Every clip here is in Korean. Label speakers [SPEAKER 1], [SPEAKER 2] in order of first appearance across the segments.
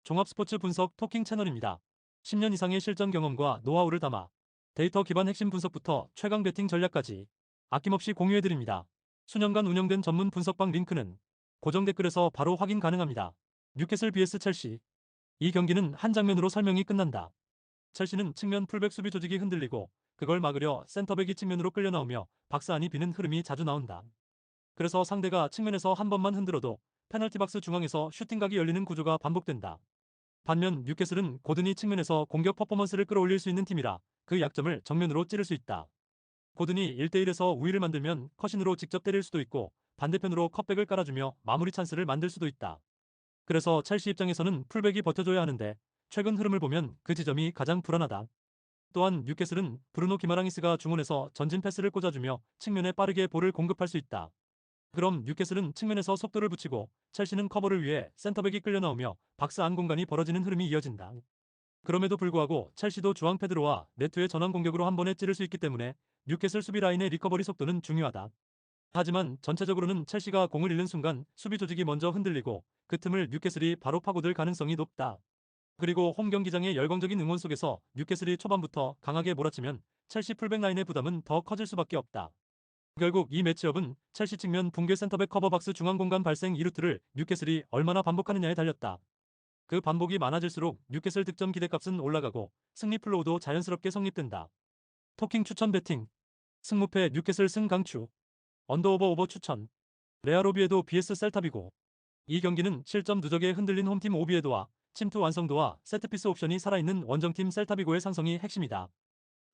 [SPEAKER 1] 종합 스포츠 분석 토킹 채널입니다. 10년 이상의 실전 경험과 노하우를 담아 데이터 기반 핵심 분석부터 최강 배팅 전략까지 아낌없이 공유해드립니다. 수년간 운영된 전문 분석방 링크는 고정 댓글에서 바로 확인 가능합니다. 뉴캐슬 vs 첼시. 이 경기는 한 장면으로 설명이 끝난다. 첼시는 측면 풀백 수비 조직이 흔들리고 그걸 막으려 센터백이 측면으로 끌려 나오며 박스 안이 비는 흐름이 자주 나온다. 그래서 상대가 측면에서 한 번만 흔들어도 페널티 박스 중앙에서 슈팅각이 열리는 구조가 반복된다. 반면 뉴캐슬은 고든이 측면에서 공격 퍼포먼스를 끌어올릴 수 있는 팀이라 그 약점을 정면으로 찌를 수 있다. 고든이 1대1에서 우위를 만들면 컷신으로 직접 때릴 수도 있고 반대편으로 컷백을 깔아주며 마무리 찬스를 만들 수도 있다. 그래서 첼시 입장에서는 풀백이 버텨줘야 하는데 최근 흐름을 보면 그 지점이 가장 불안하다. 또한 뉴캐슬은 브루노 기마랑이스가 중원에서 전진 패스를 꽂아주며 측면에 빠르게 볼을 공급할 수 있다. 그럼 뉴캐슬은 측면에서 속도를 붙이고 첼시는 커버를 위해 센터백이 끌려 나오며 박스 안 공간이 벌어지는 흐름이 이어진다. 그럼에도 불구하고 첼시도 주앙 페드로와 네투의 전환 공격으로 한 번에 찌를 수 있기 때문에 뉴캐슬 수비 라인의 리커버리 속도는 중요하다. 하지만 전체적으로는 첼시가 공을 잃는 순간 수비 조직이 먼저 흔들리고 그 틈을 뉴캐슬이 바로 파고들 가능성이 높다. 그리고 홈 경기장의 열광적인 응원 속에서 뉴캐슬이 초반부터 강하게 몰아치면 첼시 풀백 라인의 부담은 더 커질 수밖에 없다. 결국 이 매치업은 첼시 측면 붕괴 센터백 커버박스 중앙 공간 발생 이루트를 뉴캐슬이 얼마나 반복하느냐에 달렸다. 그 반복이 많아질수록 뉴캐슬 득점 기대값은 올라가고 승리 플로우도 자연스럽게 성립된다. 토킹 추천 배팅. 승무패 뉴캐슬 승 강추. 언더오버 오버 추천. 레알 오비에도 vs 셀타비고. 이 경기는 실점 누적에 흔들린 홈팀 오비에도와 침투 완성도와 세트피스 옵션이 살아있는 원정팀 셀타비고의 상성이 핵심이다.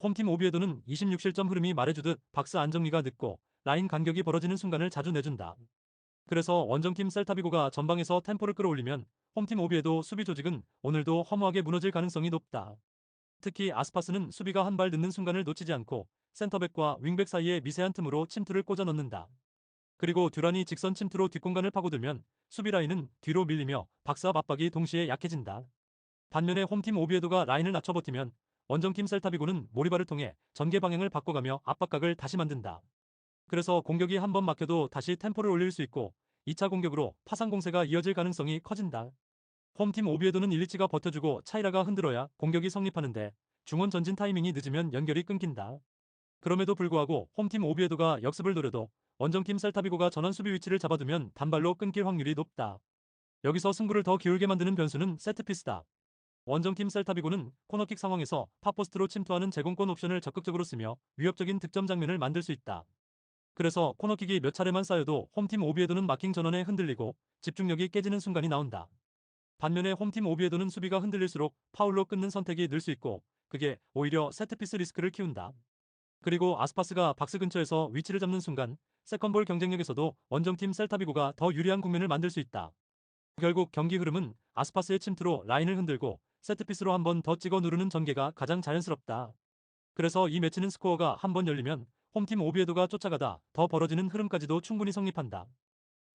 [SPEAKER 1] 홈팀 오비에도는 26실점 흐름이 말해주듯 박스 안정리가 늦고 라인 간격이 벌어지는 순간을 자주 내준다. 그래서 원정팀 셀타비고가 전방에서 템포를 끌어올리면 홈팀 오비에도 수비 조직은 오늘도 허무하게 무너질 가능성이 높다. 특히 아스파스는 수비가 한 발 늦는 순간을 놓치지 않고 센터백과 윙백 사이에 미세한 틈으로 침투를 꽂아 넣는다. 그리고 듀란이 직선 침투로 뒷공간을 파고들면 수비 라인은 뒤로 밀리며 박스 앞 압박이 동시에 약해진다. 반면에 홈팀 오비에도가 라인을 낮춰 버티면 원정팀 셀타비고는 모리바를 통해 전개 방향을 바꿔가며 압박각을 다시 만든다. 그래서 공격이 한 번 막혀도 다시 템포를 올릴 수 있고 2차 공격으로 파상 공세가 이어질 가능성이 커진다. 홈팀 오비에도는 일리치가 버텨주고 차이라가 흔들어야 공격이 성립하는데 중원 전진 타이밍이 늦으면 연결이 끊긴다. 그럼에도 불구하고 홈팀 오비에도가 역습을 노려도 원정팀 셀타비고가 전원 수비 위치를 잡아두면 단발로 끊길 확률이 높다. 여기서 승부를 더 기울게 만드는 변수는 세트피스다. 원정팀 셀타비고는 코너킥 상황에서 팝포스트로 침투하는 제공권 옵션을 적극적으로 쓰며 위협적인 득점 장면을 만들 수 있다. 그래서 코너킥이 몇 차례만 쌓여도 홈팀 오비에도는 마킹 전원에 흔들리고 집중력이 깨지는 순간이 나온다. 반면에 홈팀 오비에도는 수비가 흔들릴수록 파울로 끊는 선택이 늘 수 있고 그게 오히려 세트피스 리스크를 키운다. 그리고 아스파스가 박스 근처에서 위치를 잡는 순간 세컨볼 경쟁력에서도 원정팀 셀타비고가 더 유리한 국면을 만들 수 있다. 결국 경기 흐름은 아스파스의 침투로 라인을 흔들고 세트피스로 한 번 더 찍어 누르는 전개가 가장 자연스럽다. 그래서 이 매치는 스코어가 한 번 열리면 홈팀 오비에도가 쫓아가다 더 벌어지는 흐름까지도 충분히 성립한다.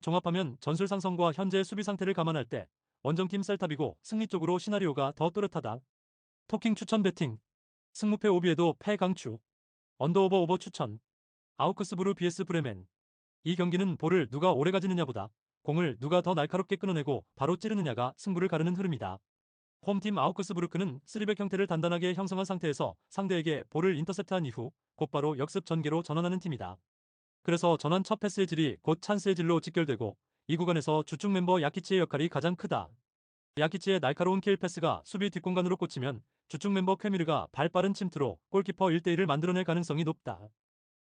[SPEAKER 1] 종합하면 전술 상성과 현재 수비 상태를 감안할 때 원정팀 셀타비고 승리 쪽으로 시나리오가 더 또렷하다. 토킹 추천 배팅. 승무패 오비에도 패 강추. 언더오버 오버 추천. 아우크스부르 vs 브레멘. 이 경기는 볼을 누가 오래 가지느냐보다 공을 누가 더 날카롭게 끊어내고 바로 찌르느냐가 승부를 가르는 흐름이다. 홈팀 아우크스부르크는 3백 형태를 단단하게 형성한 상태에서 상대에게 볼을 인터셉트한 이후 곧바로 역습 전개로 전환하는 팀이다. 그래서 전환 첫 패스의 질이 곧 찬스의 질로 직결되고 이 구간에서 주축 멤버 야키치의 역할이 가장 크다. 야키치의 날카로운 킬 패스가 수비 뒷공간으로 꽂히면 주축 멤버 쾌미르가 발 빠른 침투로 골키퍼 1대1을 만들어낼 가능성이 높다.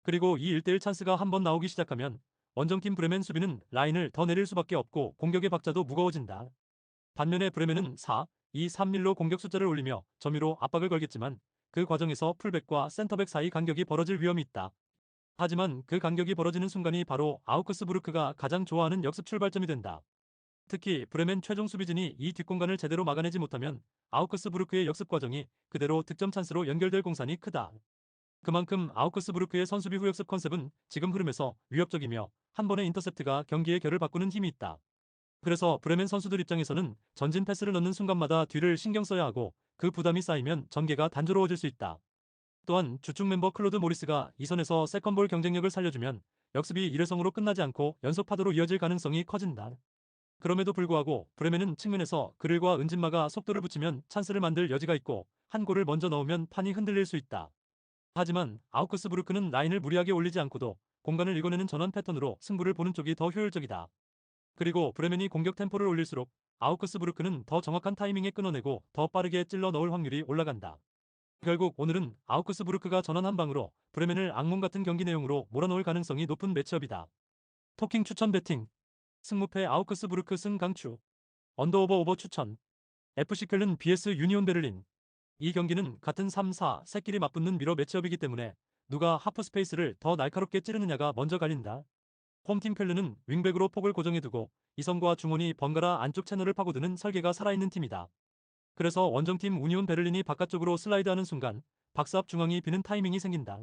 [SPEAKER 1] 그리고 이 1대1 찬스가 한번 나오기 시작하면 원정팀 브레멘 수비는 라인을 더 내릴 수밖에 없고 공격의 박자도 무거워진다. 반면에 브레멘은 4-2-3-1로 공격 숫자를 올리며 점유로 압박을 걸겠지만 그 과정에서 풀백과 센터백 사이 간격이 벌어질 위험이 있다. 하지만 그 간격이 벌어지는 순간이 바로 아우크스부르크가 가장 좋아하는 역습 출발점이 된다. 특히 브레멘 최종 수비진이 이 뒷공간을 제대로 막아내지 못하면 아우크스부르크의 역습 과정이 그대로 득점 찬스로 연결될 공산이 크다. 그만큼 아우크스부르크의 선수비 후역습 컨셉은 지금 흐름에서 위협적이며 한 번의 인터셉트가 경기의 결을 바꾸는 힘이 있다. 그래서 브레멘 선수들 입장에서는 전진 패스를 넣는 순간마다 뒤를 신경 써야 하고 그 부담이 쌓이면 전개가 단조로워질 수 있다. 또한 주축 멤버 클로드 모리스가 이 선에서 세컨볼 경쟁력을 살려주면 역습이 일회성으로 끝나지 않고 연속 파도로 이어질 가능성이 커진다. 그럼에도 불구하고 브레멘은 측면에서 그릴과 은진마가 속도를 붙이면 찬스를 만들 여지가 있고 한 골을 먼저 넣으면 판이 흔들릴 수 있다. 하지만 아우크스부르크는 라인을 무리하게 올리지 않고도 공간을 읽어내는 전환 패턴으로 승부를 보는 쪽이 더 효율적이다. 그리고 브레멘이 공격 템포를 올릴수록 아우크스부르크는 더 정확한 타이밍에 끊어내고 더 빠르게 찔러 넣을 확률이 올라간다. 결국 오늘은 아우크스부르크가 전원 한 방으로 브레멘을 악몽 같은 경기 내용으로 몰아넣을 가능성이 높은 매치업이다. 토킹 추천 배팅. 승무패 아우크스부르크 승 강추. 언더오버 오버 추천. FC 켈른 vs 유니온 베를린. 이 경기는 같은 3-4 새끼리 맞붙는 미러 매치업이기 때문에 누가 하프 스페이스를 더 날카롭게 찌르느냐가 먼저 갈린다. 홈팀 켈른은 윙백으로 폭을 고정해두고 이선과 중원이 번갈아 안쪽 채널을 파고드는 설계가 살아있는 팀이다. 그래서 원정팀 우니온 베를린이 바깥쪽으로 슬라이드하는 순간 박스 앞 중앙이 비는 타이밍이 생긴다.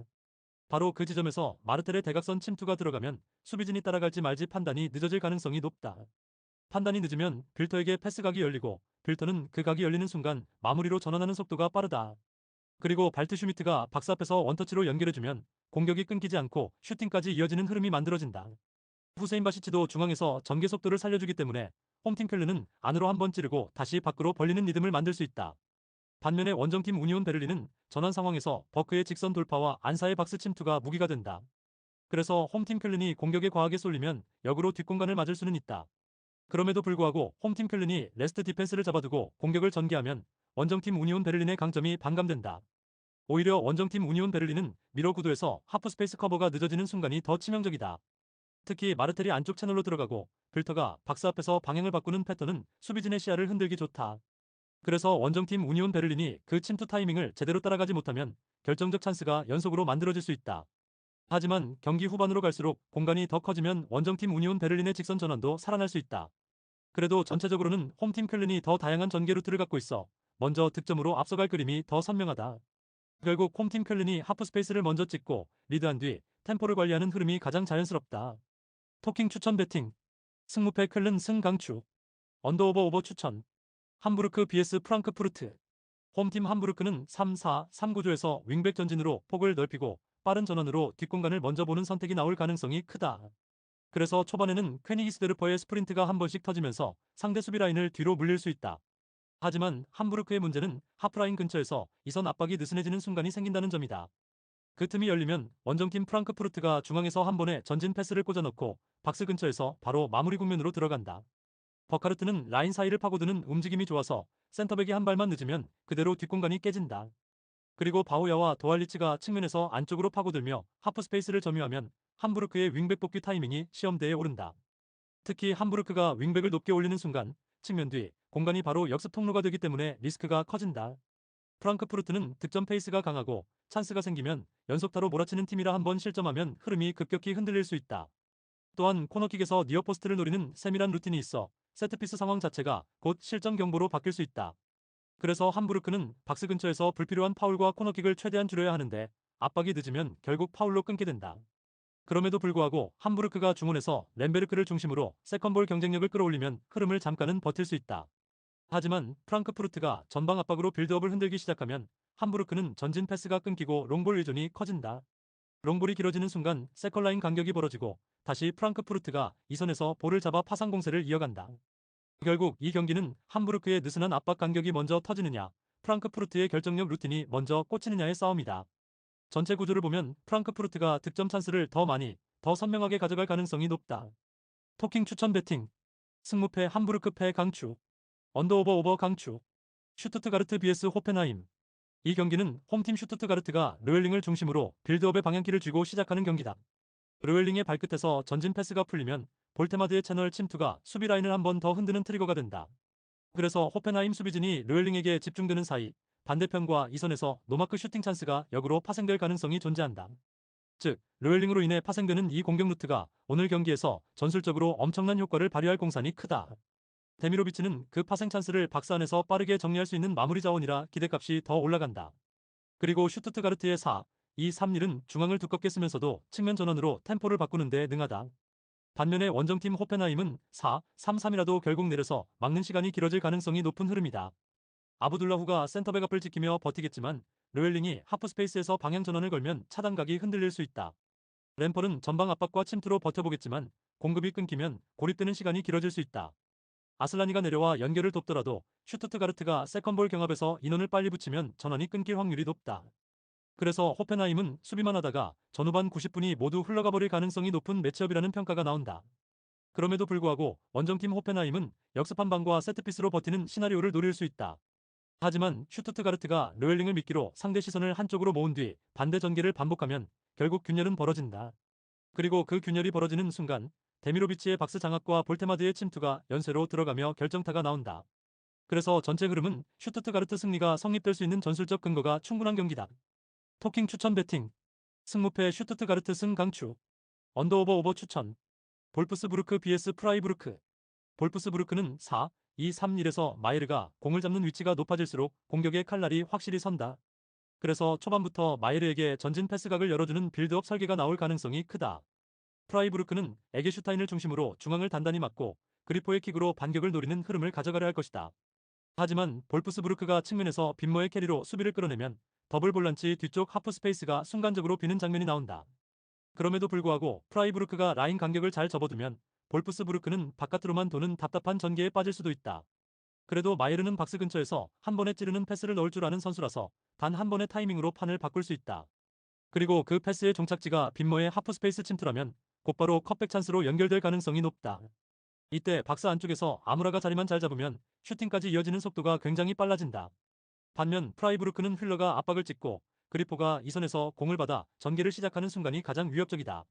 [SPEAKER 1] 바로 그 지점에서 마르텔의 대각선 침투가 들어가면 수비진이 따라갈지 말지 판단이 늦어질 가능성이 높다. 판단이 늦으면 빌터에게 패스각이 열리고 빌터는 그 각이 열리는 순간 마무리로 전환하는 속도가 빠르다. 그리고 발트 슈미트가 박스 앞에서 원터치로 연결해주면 공격이 끊기지 않고 슈팅까지 이어지는 흐름이 만들어진다. 후세인 바시치도 중앙에서 전개 속도를 살려주기 때문에 홈팀 켈르는 안으로 한번 찌르고 다시 밖으로 벌리는 리듬을 만들 수 있다. 반면에 원정팀 우니온 베를린은 전환 상황에서 버크의 직선 돌파와 안사의 박스 침투가 무기가 된다. 그래서 홈팀 켈른이 공격에 과하게 쏠리면 역으로 뒷공간을 맞을 수는 있다. 그럼에도 불구하고 홈팀 켈른이 레스트 디펜스를 잡아두고 공격을 전개하면 원정팀 우니온 베를린의 강점이 반감된다. 오히려 원정팀 우니온 베를린은 미러 구도에서 하프 스페이스 커버가 늦어지는 순간이 더 치명적이다. 특히 마르텔이 안쪽 채널로 들어가고 빌터가 박스 앞에서 방향을 바꾸는 패턴은 수비진의 시야를 흔들기 좋다. 그래서 원정팀 우니온 베를린이 그 침투 타이밍을 제대로 따라가지 못하면 결정적 찬스가 연속으로 만들어질 수 있다. 하지만 경기 후반으로 갈수록 공간이 더 커지면 원정팀 우니온 베를린의 직선 전환도 살아날 수 있다. 그래도 전체적으로는 홈팀 켈른이 더 다양한 전개 루트를 갖고 있어 먼저 득점으로 앞서갈 그림이 더 선명하다. 결국 홈팀 켈른이 하프 스페이스를 먼저 찍고 리드한 뒤 템포를 관리하는 흐름이 가장 자연스럽다. 토킹 추천 배팅. 승무패 켈른 승 강추. 언더오버 오버 추천. 함부르크 vs 프랑크푸르트. 홈팀 함부르크는 3-4-3 구조에서 윙백 전진으로 폭을 넓히고 빠른 전환으로 뒷공간을 먼저 보는 선택이 나올 가능성이 크다. 그래서 초반에는 퀘니히스데르퍼의 스프린트가 한 번씩 터지면서 상대 수비 라인을 뒤로 물릴 수 있다. 하지만 함부르크의 문제는 하프라인 근처에서 이선 압박이 느슨해지는 순간이 생긴다는 점이다. 그 틈이 열리면 원정팀 프랑크푸르트가 중앙에서 한 번에 전진 패스를 꽂아넣고 박스 근처에서 바로 마무리 국면으로 들어간다. 버카르트는 라인 사이를 파고드는 움직임이 좋아서 센터백이 한 발만 늦으면 그대로 뒷공간이 깨진다. 그리고 바우야와 도알리치가 측면에서 안쪽으로 파고들며 하프 스페이스를 점유하면 함부르크의 윙백 복귀 타이밍이 시험대에 오른다. 특히 함부르크가 윙백을 높게 올리는 순간 측면 뒤 공간이 바로 역습 통로가 되기 때문에 리스크가 커진다. 프랑크푸르트는 득점 페이스가 강하고 찬스가 생기면 연속타로 몰아치는 팀이라 한번 실점하면 흐름이 급격히 흔들릴 수 있다. 또한 코너킥에서 니어포스트를 노리는 세밀한 루틴이 있어 세트피스 상황 자체가 곧 실점 경보로 바뀔 수 있다. 그래서 함부르크는 박스 근처에서 불필요한 파울과 코너킥을 최대한 줄여야 하는데 압박이 늦으면 결국 파울로 끊게 된다. 그럼에도 불구하고 함부르크가 중원에서 렘베르크를 중심으로 세컨볼 경쟁력을 끌어올리면 흐름을 잠깐은 버틸 수 있다. 하지만 프랑크푸르트가 전방 압박으로 빌드업을 흔들기 시작하면 함부르크는 전진 패스가 끊기고 롱볼 의존이 커진다. 롱볼이 길어지는 순간 세컨라인 간격이 벌어지고 다시 프랑크푸르트가 이선에서 볼을 잡아 파상 공세를 이어간다. 결국 이 경기는 함부르크의 느슨한 압박 간격이 먼저 터지느냐, 프랑크푸르트의 결정력 루틴이 먼저 꽂히느냐의 싸움이다. 전체 구조를 보면 프랑크푸르트가 득점 찬스를 더 많이, 더 선명하게 가져갈 가능성이 높다. 토킹 추천 배팅. 승무패 함부르크 패 강추. 언더오버 오버 강추. 슈투트가르트 vs 호펜하임. 이 경기는 홈팀 슈투트가르트가 르웰링을 중심으로 빌드업의 방향키를 쥐고 시작하는 경기다. 르웰링의 발끝에서 전진 패스가 풀리면 볼테마드의 채널 침투가 수비 라인을 한 번 더 흔드는 트리거가 된다. 그래서 호펜하임 수비진이 르웰링에게 집중되는 사이 반대편과 이선에서 노마크 슈팅 찬스가 역으로 파생될 가능성이 존재한다. 즉, 르웰링으로 인해 파생되는 이 공격 루트가 오늘 경기에서 전술적으로 엄청난 효과를 발휘할 공산이 크다. 데미로비치는 그 파생 찬스를 박스 안에서 빠르게 정리할 수 있는 마무리 자원이라 기대값이 더 올라간다. 그리고 슈투트가르트의 4-2-3-1은 중앙을 두껍게 쓰면서도 측면 전원으로 템포를 바꾸는 데 능하다. 반면에 원정팀 호펜하임은 4-3-3이라도 결국 내려서 막는 시간이 길어질 가능성이 높은 흐름이다. 아부둘라후가 센터백 앞을 지키며 버티겠지만 르웰링이 하프 스페이스에서 방향 전환을 걸면 차단각이 흔들릴 수 있다. 램펄은 전방 압박과 침투로 버텨보겠지만 공급이 끊기면 고립되는 시간이 길어질 수 있다. 아슬라니가 내려와 연결을 돕더라도 슈투트가르트가 세컨볼 경합에서 인원을 빨리 붙이면 전환이 끊길 확률이 높다. 그래서 호펜하임은 수비만 하다가 전후반 90분이 모두 흘러가 버릴 가능성이 높은 매치업이라는 평가가 나온다. 그럼에도 불구하고 원정팀 호펜하임은 역습 한 방과 세트피스로 버티는 시나리오를 노릴 수 있다. 하지만 슈투트가르트가 르웰링을 미끼로 상대 시선을 한쪽으로 모은 뒤 반대 전개를 반복하면 결국 균열은 벌어진다. 그리고 그 균열이 벌어지는 순간 데미로비치의 박스 장악과 볼테마드의 침투가 연쇄로 들어가며 결정타가 나온다. 그래서 전체 흐름은 슈투트가르트 승리가 성립될 수 있는 전술적 근거가 충분한 경기다. 토킹 추천 배팅 승무패 슈투트가르트 승 강추 언더오버 오버 추천 볼프스부르크 vs 프라이부르크 볼프스부르크는 4-2-3-1에서 마이르가 공을 잡는 위치가 높아질수록 공격의 칼날이 확실히 선다. 그래서 초반부터 마이르에게 전진 패스각을 열어주는 빌드업 설계가 나올 가능성이 크다. 프라이부르크는 에게슈타인을 중심으로 중앙을 단단히 막고 그리포의 킥으로 반격을 노리는 흐름을 가져가려 할 것이다. 하지만 볼프스부르크가 측면에서 빈모의 캐리로 수비를 끌어내면 더블 볼란치 뒤쪽 하프 스페이스가 순간적으로 비는 장면이 나온다. 그럼에도 불구하고 프라이부르크가 라인 간격을 잘 접어두면 볼프스부르크는 바깥으로만 도는 답답한 전개에 빠질 수도 있다. 그래도 마이르는 박스 근처에서 한 번에 찌르는 패스를 넣을 줄 아는 선수라서 단 한 번의 타이밍으로 판을 바꿀 수 있다. 그리고 그 패스의 종착지가 빈모의 하프 스페이스 침투라면 곧바로 컵백 찬스로 연결될 가능성이 높다. 이때 박스 안쪽에서 아무라가 자리만 잘 잡으면 슈팅까지 이어지는 속도가 굉장히 빨라진다. 반면 프라이부르크는 휠러가 압박을 찍고 그리포가 이선에서 공을 받아 전개를 시작하는 순간이 가장 위협적이다.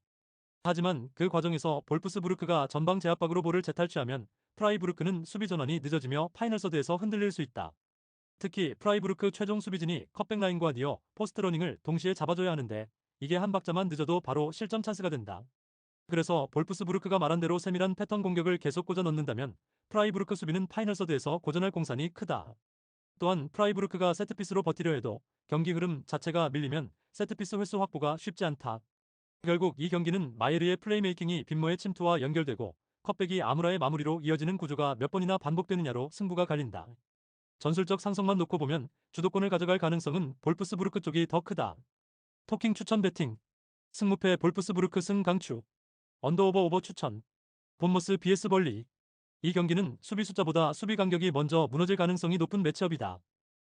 [SPEAKER 1] 하지만 그 과정에서 볼프스부르크가 전방 제압박으로 볼을 재탈취하면 프라이부르크는 수비 전환이 늦어지며 파이널 서드에서 흔들릴 수 있다. 특히 프라이부르크 최종 수비진이 컵백 라인과 니어 포스트 러닝을 동시에 잡아줘야 하는데 이게 한 박자만 늦어도 바로 실점 찬스가 된다. 그래서 볼프스부르크가 말한 대로 세밀한 패턴 공격을 계속 꽂아 넣는다면 프라이부르크 수비는 파이널 서드에서 고전할 공산이 크다. 또한 프라이부르크가 세트피스로 버티려 해도 경기 흐름 자체가 밀리면 세트피스 횟수 확보가 쉽지 않다. 결국 이 경기는 마이르의 플레이메이킹이 빈모의 침투와 연결되고 컵백이 아무라의 마무리로 이어지는 구조가 몇 번이나 반복되느냐로 승부가 갈린다. 전술적 상성만 놓고 보면 주도권을 가져갈 가능성은 볼프스부르크 쪽이 더 크다. 토킹 추천 배팅 승무패 볼프스부르크 승 강추 언더오버 오버 추천 본머스 vs 벌리 이 경기는 수비 숫자보다 수비 간격이 먼저 무너질 가능성이 높은 매치업이다.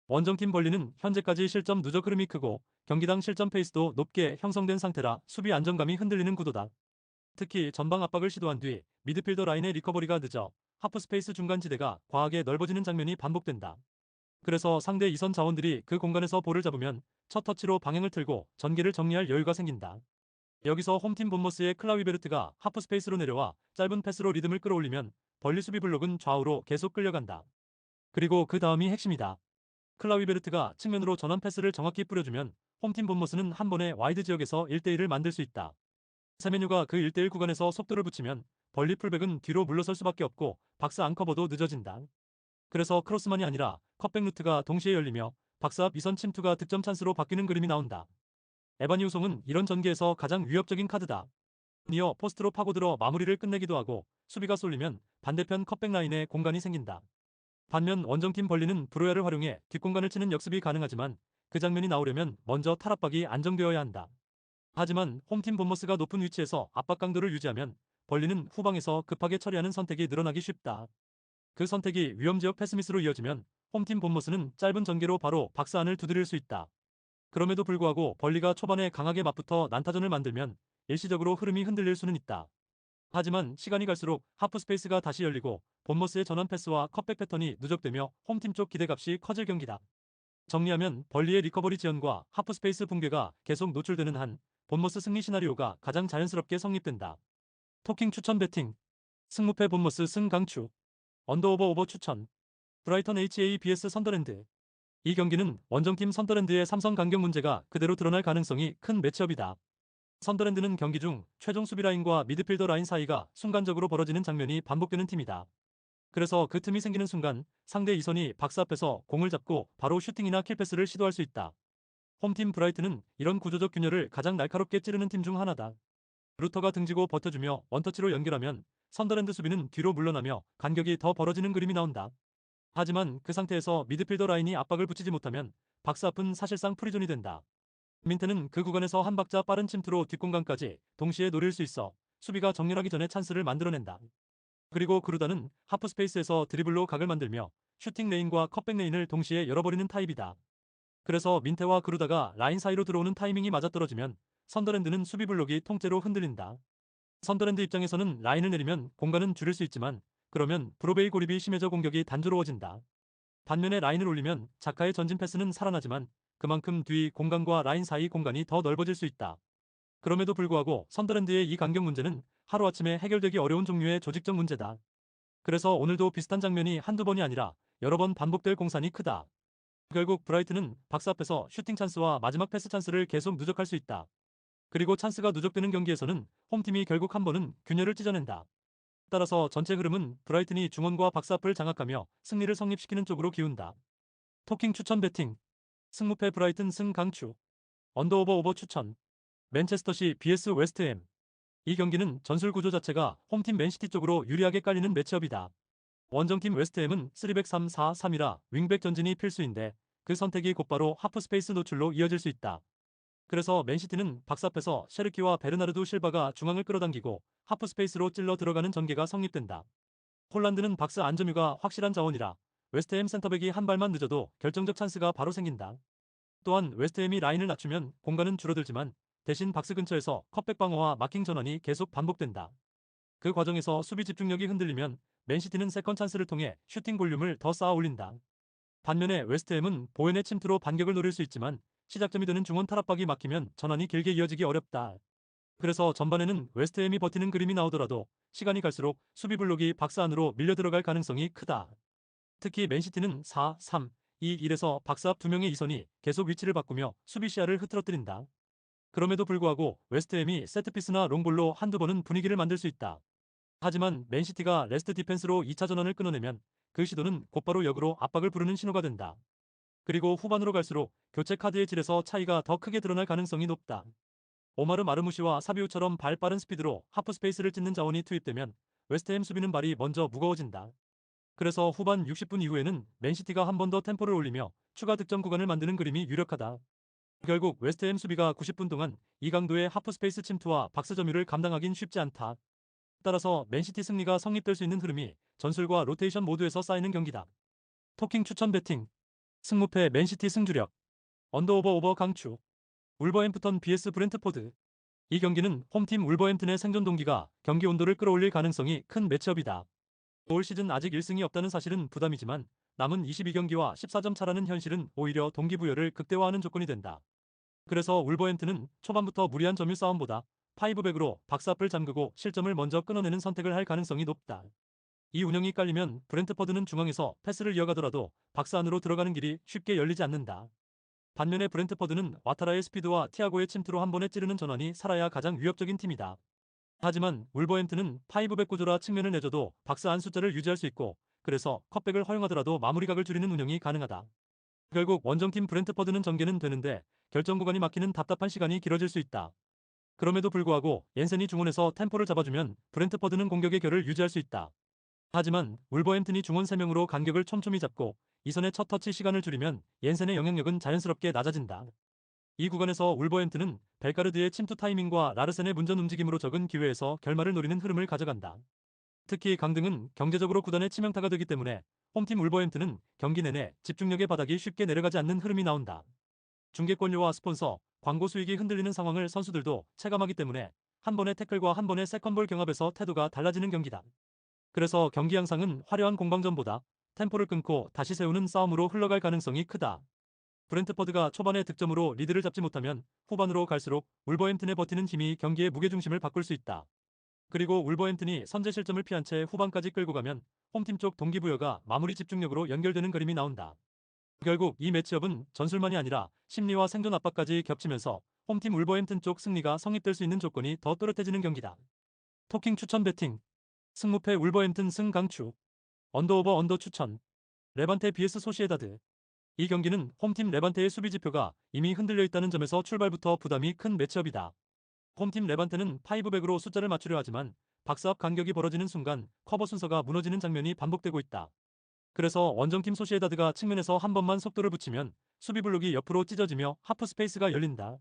[SPEAKER 1] 원정팀 벌리는 현재까지 실점 누적 흐름이 크고 경기당 실점 페이스도 높게 형성된 상태라 수비 안정감이 흔들리는 구도다. 특히 전방 압박을 시도한 뒤 미드필더 라인의 리커버리가 늦어 하프 스페이스 중간지대가 과하게 넓어지는 장면이 반복된다. 그래서 상대 이선 자원들이 그 공간에서 볼을 잡으면 첫 터치로 방향을 틀고 전개를 정리할 여유가 생긴다. 여기서 홈팀 본머스의 클라위베르트가 하프 스페이스로 내려와 짧은 패스로 리듬을 끌어올리면 벌리 수비 블록은 좌우로 계속 끌려간다. 그리고 그 다음이 핵심이다. 클라위베르트가 측면으로 전환 패스를 정확히 뿌려주면 홈팀 본머스는 한 번에 와이드 지역에서 1대1을 만들 수 있다. 세메뉴가 그 1대1 구간에서 속도를 붙이면 벌리 풀백은 뒤로 물러설 수밖에 없고 박스 안커버도 늦어진다. 그래서 크로스만이 아니라 컵백 루트가 동시에 열리며 박스 앞 이선 침투가 득점 찬스로 바뀌는 그림이 나온다. 에바니 우송은 이런 전개에서 가장 위협적인 카드다. 니어 포스트로 파고들어 마무리를 끝내기도 하고 수비가 쏠리면 반대편 컵백 라인에 공간이 생긴다. 반면 원정팀 벌리는 브로야를 활용해 뒷공간을 치는 역습이 가능하지만 그 장면이 나오려면 먼저 탈압박이 안정되어야 한다. 하지만 홈팀 본머스가 높은 위치에서 압박 강도를 유지하면 벌리는 후방에서 급하게 처리하는 선택이 늘어나기 쉽다. 그 선택이 위험지역 패스미스로 이어지면 홈팀 본머스는 짧은 전개로 바로 박스 안을 두드릴 수 있다. 그럼에도 불구하고 벌리가 초반에 강하게 맞붙어 난타전을 만들면 일시적으로 흐름이 흔들릴 수는 있다. 하지만 시간이 갈수록 하프 스페이스가 다시 열리고 본머스의 전환 패스와 컵백 패턴이 누적되며 홈팀 쪽 기대값이 커질 경기다. 정리하면 벌리의 리커버리 지연과 하프 스페이스 붕괴가 계속 노출되는 한 본머스 승리 시나리오가 가장 자연스럽게 성립된다. 토킹 추천 배팅 승무패 본머스 승 강추 언더오버 오버 추천 브라이턴 HA vs 선더랜드 이 경기는 원정팀 선더랜드의 삼성 간격 문제가 그대로 드러날 가능성이 큰 매치업이다. 선더랜드는 경기 중 최종 수비 라인과 미드필더 라인 사이가 순간적으로 벌어지는 장면이 반복되는 팀이다. 그래서 그 틈이 생기는 순간 상대 이선이 박스 앞에서 공을 잡고 바로 슈팅이나 킬패스를 시도할 수 있다. 홈팀 브라이튼은 이런 구조적 균열을 가장 날카롭게 찌르는 팀 중 하나다. 루터가 등지고 버텨주며 원터치로 연결하면 선더랜드 수비는 뒤로 물러나며 간격이 더 벌어지는 그림이 나온다. 하지만 그 상태에서 미드필더 라인이 압박을 붙이지 못하면 박스 앞은 사실상 프리존이 된다. 민트는 그 구간에서 한 박자 빠른 침투로 뒷공간까지 동시에 노릴 수 있어 수비가 정렬하기 전에 찬스를 만들어낸다. 그리고 그루다는 하프스페이스에서 드리블로 각을 만들며 슈팅 레인과 컵백 레인을 동시에 열어버리는 타입이다. 그래서 민테와 그루다가 라인 사이로 들어오는 타이밍이 맞아떨어지면 선더랜드는 수비 블록이 통째로 흔들린다. 선더랜드 입장에서는 라인을 내리면 공간은 줄일 수 있지만 그러면 브로베이 고립이 심해져 공격이 단조로워진다. 반면에 라인을 올리면 자카의 전진 패스는 살아나지만 그만큼 뒤 공간과 라인 사이 공간이 더 넓어질 수 있다. 그럼에도 불구하고 선더랜드의 이 간격 문제는 하루아침에 해결되기 어려운 종류의 조직적 문제다. 그래서 오늘도 비슷한 장면이 한두 번이 아니라 여러 번 반복될 공산이 크다. 결국 브라이튼은 박스 앞에서 슈팅 찬스와 마지막 패스 찬스를 계속 누적할 수 있다. 그리고 찬스가 누적되는 경기에서는 홈팀이 결국 한 번은 균열을 찢어낸다. 따라서 전체 흐름은 브라이튼이 중원과 박스 앞을 장악하며 승리를 성립시키는 쪽으로 기운다. 토킹 추천 배팅. 승무패 브라이튼 승 강추. 언더오버 오버 추천. 맨체스터시 vs 웨스트햄. 이 경기는 전술 구조 자체가 홈팀 맨시티 쪽으로 유리하게 깔리는 매치업이다. 원정팀 웨스트햄은 3-3-4-3이라 윙백 전진이 필수인데 그 선택이 곧바로 하프 스페이스 노출로 이어질 수 있다. 그래서 맨시티는 박스 앞에서 셰르키와 베르나르두 실바가 중앙을 끌어당기고 하프 스페이스로 찔러 들어가는 전개가 성립된다. 홀란드는 박스 안점유가 확실한 자원이라 웨스트햄 센터백이 한 발만 늦어도 결정적 찬스가 바로 생긴다. 또한 웨스트햄이 라인을 낮추면 공간은 줄어들지만 대신 박스 근처에서 컵백 방어와 마킹 전환이 계속 반복된다. 그 과정에서 수비 집중력이 흔들리면 맨시티는 세컨 찬스를 통해 슈팅 볼륨을 더 쌓아 올린다. 반면에 웨스트햄은 보엔의 침투로 반격을 노릴 수 있지만 시작점이 되는 중원 탈압박이 막히면 전환이 길게 이어지기 어렵다. 그래서 전반에는 웨스트햄이 버티는 그림이 나오더라도 시간이 갈수록 수비 블록이 박스 안으로 밀려 들어갈 가능성이 크다. 특히 맨시티는 4-3-2-1에서 박스 앞 두 명의 이선이 계속 위치를 바꾸며 수비 시야를 흐트러뜨린다. 그럼에도 불구하고 웨스트햄이 세트피스나 롱볼로 한두 번은 분위기를 만들 수 있다. 하지만 맨시티가 레스트 디펜스로 2차 전환을 끊어내면 그 시도는 곧바로 역으로 압박을 부르는 신호가 된다. 그리고 후반으로 갈수록 교체 카드의 질에서 차이가 더 크게 드러날 가능성이 높다. 오마르 마르무시와 사비우처럼 발 빠른 스피드로 하프 스페이스를 찢는 자원이 투입되면 웨스트햄 수비는 발이 먼저 무거워진다. 그래서 후반 60분 이후에는 맨시티가 한 번 더 템포를 올리며 추가 득점 구간을 만드는 그림이 유력하다. 결국 웨스트햄 수비가 90분 동안 이 강도의 하프 스페이스 침투와 박스 점유를 감당하긴 쉽지 않다. 따라서 맨시티 승리가 성립될 수 있는 흐름이 전술과 로테이션 모두에서 쌓이는 경기다. 토킹 추천 배팅. 승무패 맨시티 승주력. 언더오버 오버 강추. 울버햄프턴 vs 브렌트포드. 이 경기는 홈팀 울버햄튼의 생존 동기가 경기 온도를 끌어올릴 가능성이 큰 매치업이다. 올 시즌 아직 1승이 없다는 사실은 부담이지만 남은 22경기와 14점 차라는 현실은 오히려 동기부여를 극대화하는 조건이 된다. 그래서 울버햄튼은 초반부터 무리한 점유 싸움보다 파이브백으로 박스 앞을 잠그고 실점을 먼저 끊어내는 선택을 할 가능성이 높다. 이 운영이 깔리면 브렌트퍼드는 중앙에서 패스를 이어가더라도 박스 안으로 들어가는 길이 쉽게 열리지 않는다. 반면에 브렌트퍼드는 와타라의 스피드와 티아고의 침투로 한 번에 찌르는 전환이 살아야 가장 위협적인 팀이다. 하지만 울버햄튼은 파이브백 구조라 측면을 내줘도 박스 안 숫자를 유지할 수 있고 그래서 컵백을 허용하더라도 마무리각을 줄이는 운영이 가능하다. 결국 원정팀 브렌트퍼드는 전개는 되는데 결정 구간이 막히는 답답한 시간이 길어질 수 있다. 그럼에도 불구하고 옌센이 중원에서 템포를 잡아주면 브렌트퍼드는 공격의 결을 유지할 수 있다. 하지만 울버햄튼이 중원 3명으로 간격을 촘촘히 잡고 이선의 첫 터치 시간을 줄이면 옌센의 영향력은 자연스럽게 낮아진다. 이 구간에서 울버햄튼은 벨가르드의 침투 타이밍과 라르센의 문전 움직임으로 적은 기회에서 결말을 노리는 흐름을 가져간다. 특히 강등은 경제적으로 구단의 치명타가 되기 때문에 홈팀 울버햄튼은 경기 내내 집중력의 바닥이 쉽게 내려가지 않는 흐름이 나온다. 중계권료와 스폰서, 광고 수익이 흔들리는 상황을 선수들도 체감하기 때문에 한 번의 태클과 한 번의 세컨볼 경합에서 태도가 달라지는 경기다. 그래서 경기 양상은 화려한 공방전보다 템포를 끊고 다시 세우는 싸움으로 흘러갈 가능성이 크다. 브렌트퍼드가 초반에 득점으로 리드를 잡지 못하면 후반으로 갈수록 울버햄튼의 버티는 힘이 경기의 무게중심을 바꿀 수 있다. 그리고 울버햄튼이 선제 실점을 피한 채 후반까지 끌고 가면 홈팀 쪽 동기부여가 마무리 집중력으로 연결되는 그림이 나온다. 결국 이 매치업은 전술만이 아니라 심리와 생존 압박까지 겹치면서 홈팀 울버햄튼 쪽 승리가 성립될 수 있는 조건이 더 또렷해지는 경기다. 토킹 추천 배팅. 승무패 울버햄튼 승 강추. 언더오버 언더 추천. 레반테 vs 소시에다드. 이 경기는 홈팀 레반테의 수비 지표가 이미 흔들려 있다는 점에서 출발부터 부담이 큰 매치업이다. 홈팀 레반테는 파이브백으로 숫자를 맞추려 하지만 박스 앞 간격이 벌어지는 순간 커버 순서가 무너지는 장면이 반복되고 있다. 그래서 원정팀 소시에다드가 측면에서 한 번만 속도를 붙이면 수비 블록이 옆으로 찢어지며 하프 스페이스가 열린다.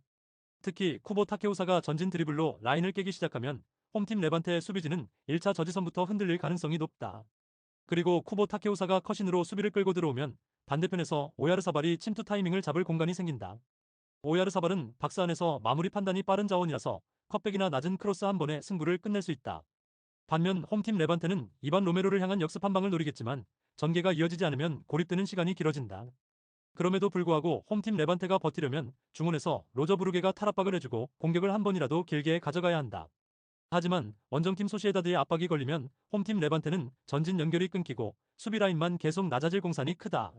[SPEAKER 1] 특히 쿠보 타케우사가 전진 드리블로 라인을 깨기 시작하면 홈팀 레반테 수비진은 1차 저지선부터 흔들릴 가능성이 높다. 그리고 쿠보 타케우사가 컷인으로 수비를 끌고 들어오면 반대편에서 오야르사발이 침투 타이밍을 잡을 공간이 생긴다. 오야르사발은 박스 안에서 마무리 판단이 빠른 자원이라서 컷백이나 낮은 크로스 한 번에 승부를 끝낼 수 있다. 반면 홈팀 레반테는 이반 로메로를 향한 역습 한 방을 노리겠지만 전개가 이어지지 않으면 고립되는 시간이 길어진다. 그럼에도 불구하고 홈팀 레반테가 버티려면 중원에서 로저 브루게가 탈압박을 해주고 공격을 한 번이라도 길게 가져가야 한다. 하지만 원정팀 소시에다드의 압박이 걸리면 홈팀 레반테는 전진 연결이 끊기고 수비 라인만 계속 낮아질 공산이 크다.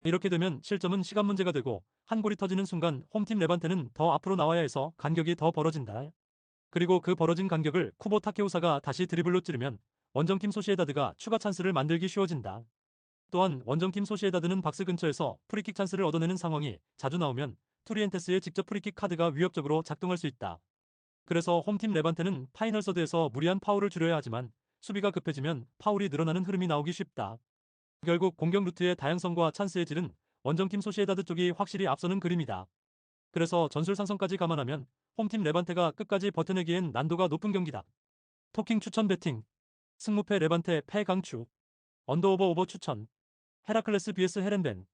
[SPEAKER 1] 이렇게 되면 실점은 시간 문제가 되고 한 골이 터지는 순간 홈팀 레반테는 더 앞으로 나와야 해서 간격이 더 벌어진다. 그리고 그 벌어진 간격을 쿠보 타케우사가 다시 드리블로 찌르면 원정팀 소시에다드가 추가 찬스를 만들기 쉬워진다. 또한 원정팀 소시에다드는 박스 근처에서 프리킥 찬스를 얻어내는 상황이 자주 나오면 투리엔테스의 직접 프리킥 카드가 위협적으로 작동할 수 있다. 그래서 홈팀 레반테는 파이널 서드에서 무리한 파울을 줄여야 하지만 수비가 급해지면 파울이 늘어나는 흐름이 나오기 쉽다. 결국 공격 루트의 다양성과 찬스의 질은 원정팀 소시에다드 쪽이 확실히 앞서는 그림이다. 그래서 전술 상성까지 감안하면 홈팀 레반테가 끝까지 버텨내기엔 난도가 높은 경기다. 토킹 추천 배팅. 승무패 레반테 패 강추. 언더오버 오버 추천. 헤라클레스 vs 헤렌벤.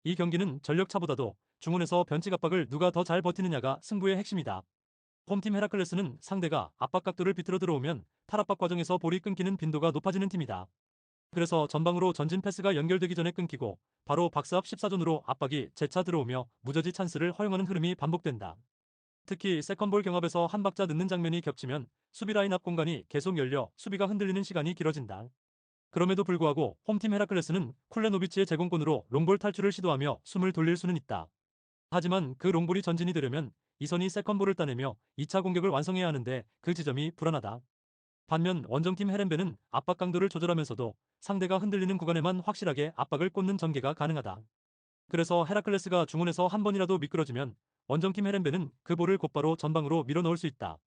[SPEAKER 1] 이 경기는 전력차보다도 중원에서 변칙 압박을 누가 더 잘 버티느냐가 승부의 핵심이다. 홈팀 헤라클레스는 상대가 압박 각도를 비틀어 들어오면 탈압박 과정에서 볼이 끊기는 빈도가 높아지는 팀이다. 그래서 전방으로 전진 패스가 연결되기 전에 끊기고 바로 박스 앞 14존으로 압박이 재차 들어오며 무저지 찬스를 허용하는 흐름이 반복된다. 특히 세컨볼 경합에서 한 박자 늦는 장면이 겹치면 수비 라인 앞 공간이 계속 열려 수비가 흔들리는 시간이 길어진다. 그럼에도 불구하고 홈팀 헤라클레스는 쿨레노비치의 제공권으로 롱볼 탈출을 시도하며 숨을 돌릴 수는 있다. 하지만 그 롱볼이 전진이 되려면 이선이 세컨볼을 따내며 2차 공격을 완성해야 하는데 그 지점이 불안하다. 반면 원정팀 헤렌베는 압박 강도를 조절하면서도 상대가 흔들리는 구간에만 확실하게 압박을 꽂는 전개가 가능하다. 그래서 헤라클레스가 중원에서 한 번이라도 미끄러지면 원정팀 헤렌베는 그 볼을 곧바로 전방으로 밀어넣을 수 있다.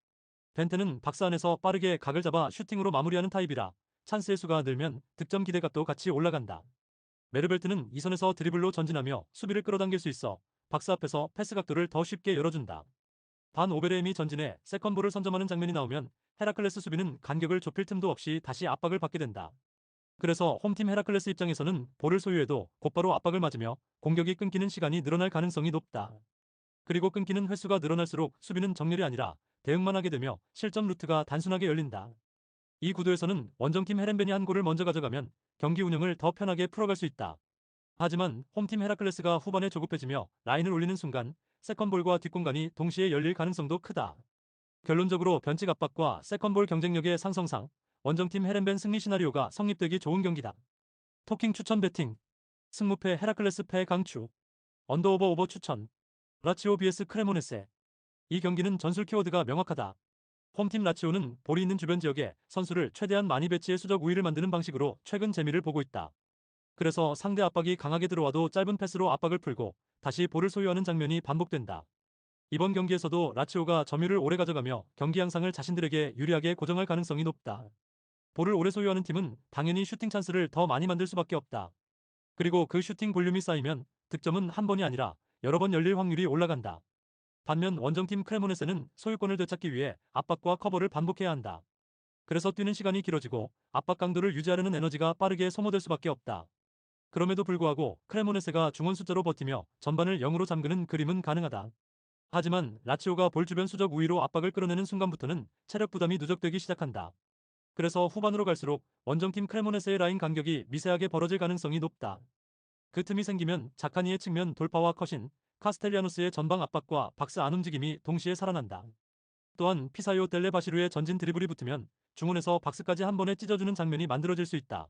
[SPEAKER 1] 벤테는 박스 안에서 빠르게 각을 잡아 슈팅으로 마무리하는 타입이라 찬스의 수가 늘면 득점 기대값도 같이 올라간다. 메르벨트는 이선에서 드리블로 전진하며 수비를 끌어당길 수 있어 박스 앞에서 패스 각도를 더 쉽게 열어준다. 반 오베레임이 전진해 세컨볼을 선점하는 장면이 나오면 헤라클레스 수비는 간격을 좁힐 틈도 없이 다시 압박을 받게 된다. 그래서 홈팀 헤라클레스 입장에서는 볼을 소유해도 곧바로 압박을 맞으며 공격이 끊기는 시간이 늘어날 가능성이 높다. 그리고 끊기는 횟수가 늘어날수록 수비는 정렬이 아니라 대응만 하게 되며 실점 루트가 단순하게 열린다. 이 구도에서는 원정팀 헤렌벤이 한 골을 먼저 가져가면 경기 운영을 더 편하게 풀어갈 수 있다. 하지만 홈팀 헤라클레스가 후반에 조급해지며 라인을 올리는 순간 세컨볼과 뒷공간이 동시에 열릴 가능성도 크다. 결론적으로 변칙 압박과 세컨볼 경쟁력의 상성상 원정팀 헤렌벤 승리 시나리오가 성립되기 좋은 경기다. 토킹 추천 배팅. 승무패 헤라클레스 패 강추. 언더오버 오버 추천. 라치오 vs 크레모네세. 이 경기는 전술 키워드가 명확하다. 홈팀 라치오는 볼이 있는 주변 지역에 선수를 최대한 많이 배치해 수적 우위를 만드는 방식으로 최근 재미를 보고 있다. 그래서 상대 압박이 강하게 들어와도 짧은 패스로 압박을 풀고 다시 볼을 소유하는 장면이 반복된다. 이번 경기에서도 라치오가 점유를 오래 가져가며 경기 양상을 자신들에게 유리하게 고정할 가능성이 높다. 볼을 오래 소유하는 팀은 당연히 슈팅 찬스를 더 많이 만들 수밖에 없다. 그리고 그 슈팅 볼륨이 쌓이면 득점은 한 번이 아니라 여러 번 열릴 확률이 올라간다. 반면 원정팀 크레모네세는 소유권을 되찾기 위해 압박과 커버를 반복해야 한다. 그래서 뛰는 시간이 길어지고 압박 강도를 유지하려는 에너지가 빠르게 소모될 수밖에 없다. 그럼에도 불구하고 크레모네세가 중원 숫자로 버티며 전반을 0으로 잠그는 그림은 가능하다. 하지만 라치오가 볼 주변 수적 우위로 압박을 끌어내는 순간부터는 체력 부담이 누적되기 시작한다. 그래서 후반으로 갈수록 원정팀 크레모네세의 라인 간격이 미세하게 벌어질 가능성이 높다. 그 틈이 생기면 자카니의 측면 돌파와 컷인, 카스텔리아누스의 전방 압박과 박스 안 움직임이 동시에 살아난다. 또한 피사요 델레바시루의 전진 드리블이 붙으면 중원에서 박스까지 한 번에 찢어주는 장면이 만들어질 수 있다.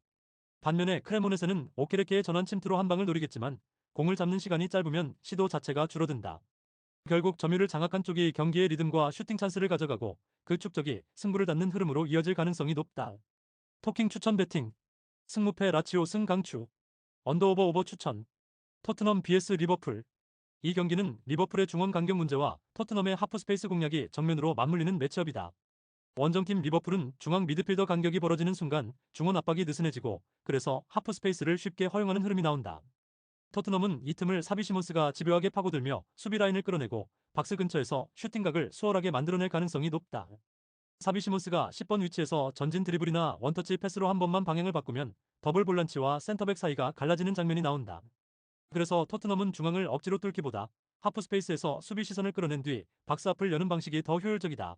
[SPEAKER 1] 반면에 크레모네세는 오케레케의 전환 침투로 한 방을 노리겠지만 공을 잡는 시간이 짧으면 시도 자체가 줄어든다. 결국 점유를 장악한 쪽이 경기의 리듬과 슈팅 찬스를 가져가고 그 축적이 승부를 닫는 흐름으로 이어질 가능성이 높다. 토킹 추천 배팅. 승무패 라치오 승 강추. 언더오버 오버 추천. 토트넘 vs 리버풀. 이 경기는 리버풀의 중원 간격 문제와 토트넘의 하프 스페이스 공략이 정면으로 맞물리는 매치업이다. 원정팀 리버풀은 중앙 미드필더 간격이 벌어지는 순간 중원 압박이 느슨해지고 그래서 하프 스페이스를 쉽게 허용하는 흐름이 나온다. 토트넘은 이 틈을 사비 시몬스가 집요하게 파고들며 수비 라인을 끌어내고 박스 근처에서 슈팅각을 수월하게 만들어낼 가능성이 높다. 사비 시몬스가 10번 위치에서 전진 드리블이나 원터치 패스로 한 번만 방향을 바꾸면 더블 볼란치와 센터백 사이가 갈라지는 장면이 나온다. 그래서 토트넘은 중앙을 억지로 뚫기보다 하프스페이스에서 수비 시선을 끌어낸 뒤 박스 앞을 여는 방식이 더 효율적이다.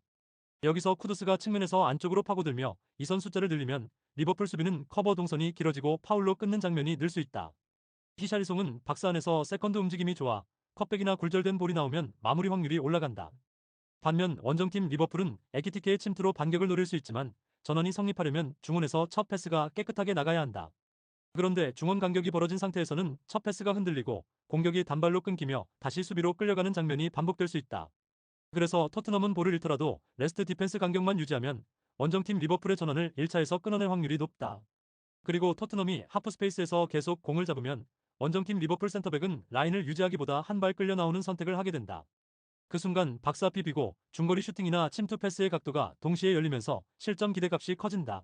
[SPEAKER 1] 여기서 쿠두스가 측면에서 안쪽으로 파고들며 이선 숫자를 늘리면 리버풀 수비는 커버 동선이 길어지고 파울로 끊는 장면이 늘 수 있다. 히샬리송은 박스 안에서 세컨드 움직임이 좋아 컵백이나 굴절된 볼이 나오면 마무리 확률이 올라간다. 반면 원정팀 리버풀은 에키티케의 침투로 반격을 노릴 수 있지만 전원이 성립하려면 중원에서 첫 패스가 깨끗하게 나가야 한다. 그런데 중원 간격이 벌어진 상태에서는 첫 패스가 흔들리고 공격이 단발로 끊기며 다시 수비로 끌려가는 장면이 반복될 수 있다. 그래서 토트넘은 볼을 잃더라도 레스트 디펜스 간격만 유지하면 원정팀 리버풀의 전환을 1차에서 끊어낼 확률이 높다. 그리고 토트넘이 하프스페이스에서 계속 공을 잡으면 원정팀 리버풀 센터백은 라인을 유지하기보다 한 발 끌려 나오는 선택을 하게 된다. 그 순간 박스 앞이 비고 중거리 슈팅이나 침투 패스의 각도가 동시에 열리면서 실점 기대값이 커진다.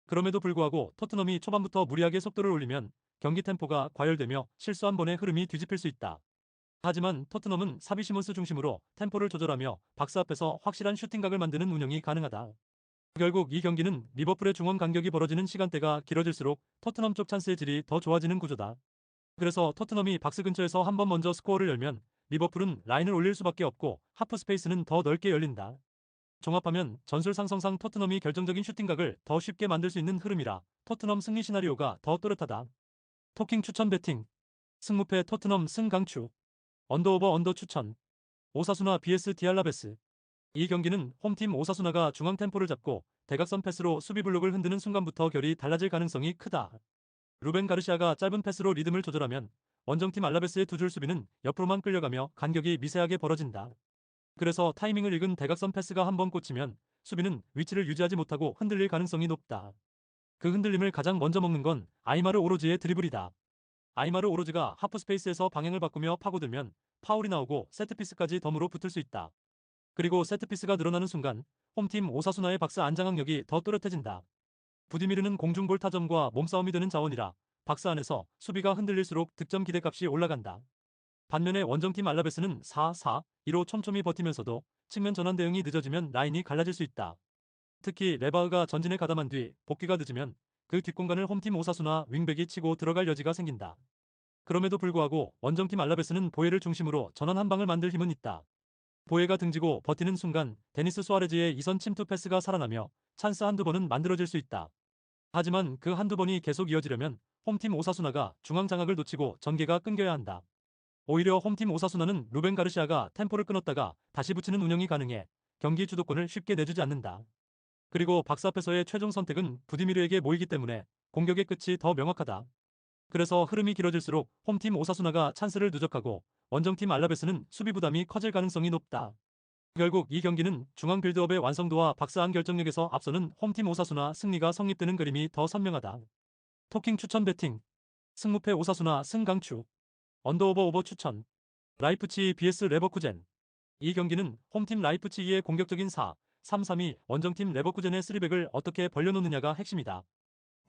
[SPEAKER 1] 그럼에도 불구하고 토트넘이 초반부터 무리하게 속도를 올리면 경기 템포가 과열되며 실수 한 번의 흐름이 뒤집힐 수 있다. 하지만 토트넘은 사비 시몬스 중심으로 템포를 조절하며 박스 앞에서 확실한 슈팅각을 만드는 운영이 가능하다. 결국 이 경기는 리버풀의 중원 간격이 벌어지는 시간대가 길어질수록 토트넘 쪽 찬스의 질이 더 좋아지는 구조다. 그래서 토트넘이 박스 근처에서 한 번 먼저 스코어를 열면 리버풀은 라인을 올릴 수밖에 없고 하프 스페이스는 더 넓게 열린다. 종합하면 전술 상성상 토트넘이 결정적인 슈팅각을 더 쉽게 만들 수 있는 흐름이라 토트넘 승리 시나리오가 더 또렷하다. 토킹 추천 배팅 승무패 토트넘 승 강추 언더오버 언더 추천 오사수나 vs 디알라베스 이 경기는 홈팀 오사수나가 중앙 템포를 잡고 대각선 패스로 수비 블록을 흔드는 순간부터 결이 달라질 가능성이 크다. 루벤 가르시아가 짧은 패스로 리듬을 조절하면 원정팀 알라베스의 두 줄 수비는 옆으로만 끌려가며 간격이 미세하게 벌어진다. 그래서 타이밍을 읽은 대각선 패스가 한번 꽂히면 수비는 위치를 유지하지 못하고 흔들릴 가능성이 높다. 그 흔들림을 가장 먼저 먹는 건 아이마르 오로즈의 드리블이다. 아이마르 오로즈가 하프스페이스에서 방향을 바꾸며 파고들면 파울이 나오고 세트피스까지 덤으로 붙을 수 있다. 그리고 세트피스가 늘어나는 순간 홈팀 오사수나의 박스 안장악력이 더 또렷해진다. 부디미르는 공중볼 타점과 몸싸움이 되는 자원이라 박스 안에서 수비가 흔들릴수록 득점 기대값이 올라간다. 반면에 원정팀 알라베스는 4-4-2로 촘촘히 버티면서도 측면 전환 대응이 늦어지면 라인이 갈라질 수 있다. 특히 레바흐가 전진에 가담한 뒤 복귀가 늦으면 그 뒷공간을 홈팀 오사수나 윙백이 치고 들어갈 여지가 생긴다. 그럼에도 불구하고 원정팀 알라베스는 보예를 중심으로 전환 한 방을 만들 힘은 있다. 보예가 등지고 버티는 순간 데니스 수아레즈의 이선 침투 패스가 살아나며 찬스 한두 번은 만들어질 수 있다. 하지만 그 한두 번이 계속 이어지려면 홈팀 오사수나가 중앙 장악을 놓치고 전개가 끊겨야 한다. 오히려 홈팀 오사수나는 루벤 가르시아가 템포를 끊었다가 다시 붙이는 운영이 가능해 경기 주도권을 쉽게 내주지 않는다. 그리고 박스 앞에서의 최종 선택은 부디미르에게 모이기 때문에 공격의 끝이 더 명확하다. 그래서 흐름이 길어질수록 홈팀 오사수나가 찬스를 누적하고 원정팀 알라베스는 수비 부담이 커질 가능성이 높다. 결국 이 경기는 중앙 빌드업의 완성도와 박스 안 결정력에서 앞서는 홈팀 오사수나 승리가 성립되는 그림이 더 선명하다. 토킹 추천 배팅 승무패 오사수나 승강추 언더오버 오버 추천 라이프치히 vs 레버쿠젠 이 경기는 홈팀 라이프치히의 공격적인 4-3-3이 원정팀 레버쿠젠의 3백을 어떻게 벌려놓느냐가 핵심이다.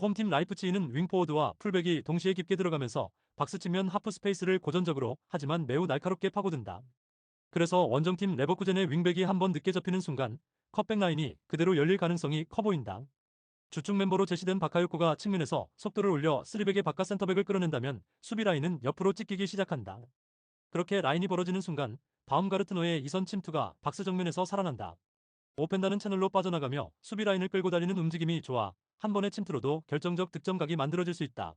[SPEAKER 1] 홈팀 라이프치히는 윙포워드와 풀백이 동시에 깊게 들어가면서 박스 측면 하프 스페이스를 고전적으로 하지만 매우 날카롭게 파고든다. 그래서 원정팀 레버쿠젠의 윙백이 한번 늦게 접히는 순간 컵백 라인이 그대로 열릴 가능성이 커 보인다. 주축 멤버로 제시된 바카요코가 측면에서 속도를 올려 3백의 바깥 센터백을 끌어낸다면 수비 라인은 옆으로 찢기기 시작한다. 그렇게 라인이 벌어지는 순간 바움가르트너의 이선 침투가 박스 정면에서 살아난다. 오펜다는 채널로 빠져나가며 수비 라인을 끌고 달리는 움직임이 좋아 한 번의 침투로도 결정적 득점각이 만들어질 수 있다.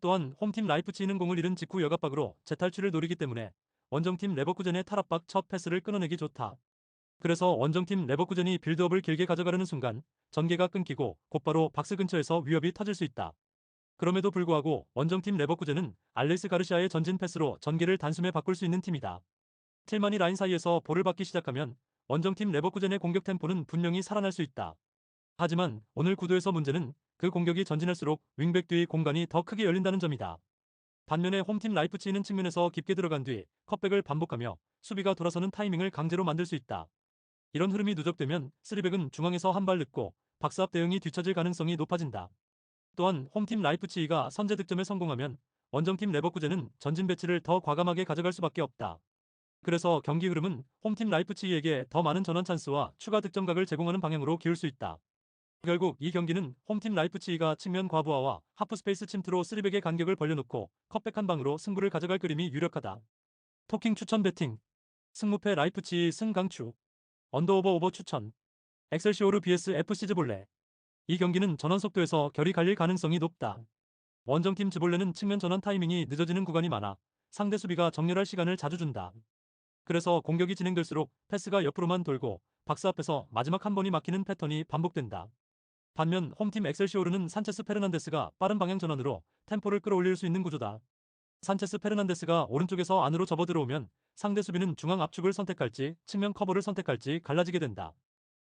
[SPEAKER 1] 또한 홈팀 라이프치히는 공을 잃은 직후 역압박으로 재탈출을 노리기 때문에 원정팀 레버쿠젠의 탈압박 첫 패스를 끊어내기 좋다. 그래서 원정팀 레버쿠젠이 빌드업을 길게 가져가려는 순간 전개가 끊기고 곧바로 박스 근처에서 위협이 터질 수 있다. 그럼에도 불구하고 원정팀 레버쿠젠은 알레스 가르시아의 전진 패스로 전개를 단숨에 바꿀 수 있는 팀이다. 틸만이 라인 사이에서 볼을 받기 시작하면 원정팀 레버쿠젠의 공격 템포는 분명히 살아날 수 있다. 하지만 오늘 구도에서 문제는 그 공격이 전진할수록 윙백 뒤의 공간이 더 크게 열린다는 점이다. 반면에 홈팀 라이프치히는 측면에서 깊게 들어간 뒤 컷백을 반복하며 수비가 돌아서는 타이밍을 강제로 만들 수 있다. 이런 흐름이 누적되면 3백은 중앙에서 한 발 늦고 박스 앞 대응이 뒤처질 가능성이 높아진다. 또한 홈팀 라이프치히가 선제 득점에 성공하면 원정팀 레버쿠젠은 전진 배치를 더 과감하게 가져갈 수밖에 없다. 그래서 경기 흐름은 홈팀 라이프치히에게 더 많은 전환 찬스와 추가 득점각을 제공하는 방향으로 기울 수 있다. 결국 이 경기는 홈팀 라이프치히가 측면 과부하와 하프스페이스 침투로 3백의 간격을 벌려놓고 컵백 한 방으로 승부를 가져갈 그림이 유력하다. 토킹 추천 배팅 승무패 라이프치히 승강추 언더오버 오버 추천 엑셀시오르 vs FC 즈볼레 이 경기는 전환 속도에서 결이 갈릴 가능성이 높다. 원정팀 즈볼레는 측면 전환 타이밍이 늦어지는 구간이 많아 상대 수비가 정렬할 시간을 자주 준다. 그래서 공격이 진행될수록 패스가 옆으로만 돌고 박스 앞에서 마지막 한 번이 막히는 패턴이 반복된다. 반면 홈팀 엑셀시오르는 산체스 페르난데스가 빠른 방향 전환으로 템포를 끌어올릴 수 있는 구조다. 산체스 페르난데스가 오른쪽에서 안으로 접어 들어오면 상대 수비는 중앙 압축을 선택할지 측면 커버를 선택할지 갈라지게 된다.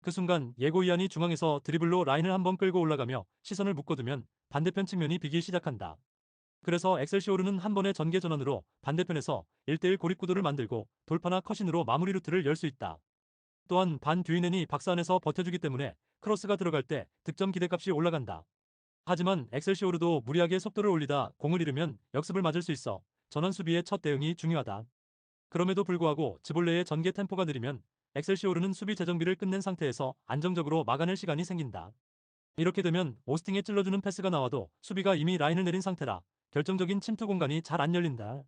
[SPEAKER 1] 그 순간 예고이안이 중앙에서 드리블로 라인을 한번 끌고 올라가며 시선을 묶어두면 반대편 측면이 비기 시작한다. 그래서 엑셀시오르는 한 번의 전개 전환으로 반대편에서 1대1 고립구도를 만들고 돌파나 컷인으로 마무리 루트를 열 수 있다. 또한 반 듀이넨이 박스 안에서 버텨주기 때문에 크로스가 들어갈 때 득점 기대값이 올라간다. 하지만 엑셀시오르도 무리하게 속도를 올리다 공을 잃으면 역습을 맞을 수 있어 전환 수비의 첫 대응이 중요하다. 그럼에도 불구하고 즈볼레의 전개 템포가 느리면 엑셀시오르는 수비 재정비를 끝낸 상태에서 안정적으로 막아낼 시간이 생긴다. 이렇게 되면 오스팅에 찔러주는 패스가 나와도 수비가 이미 라인을 내린 상태라 결정적인 침투 공간이 잘 안 열린다.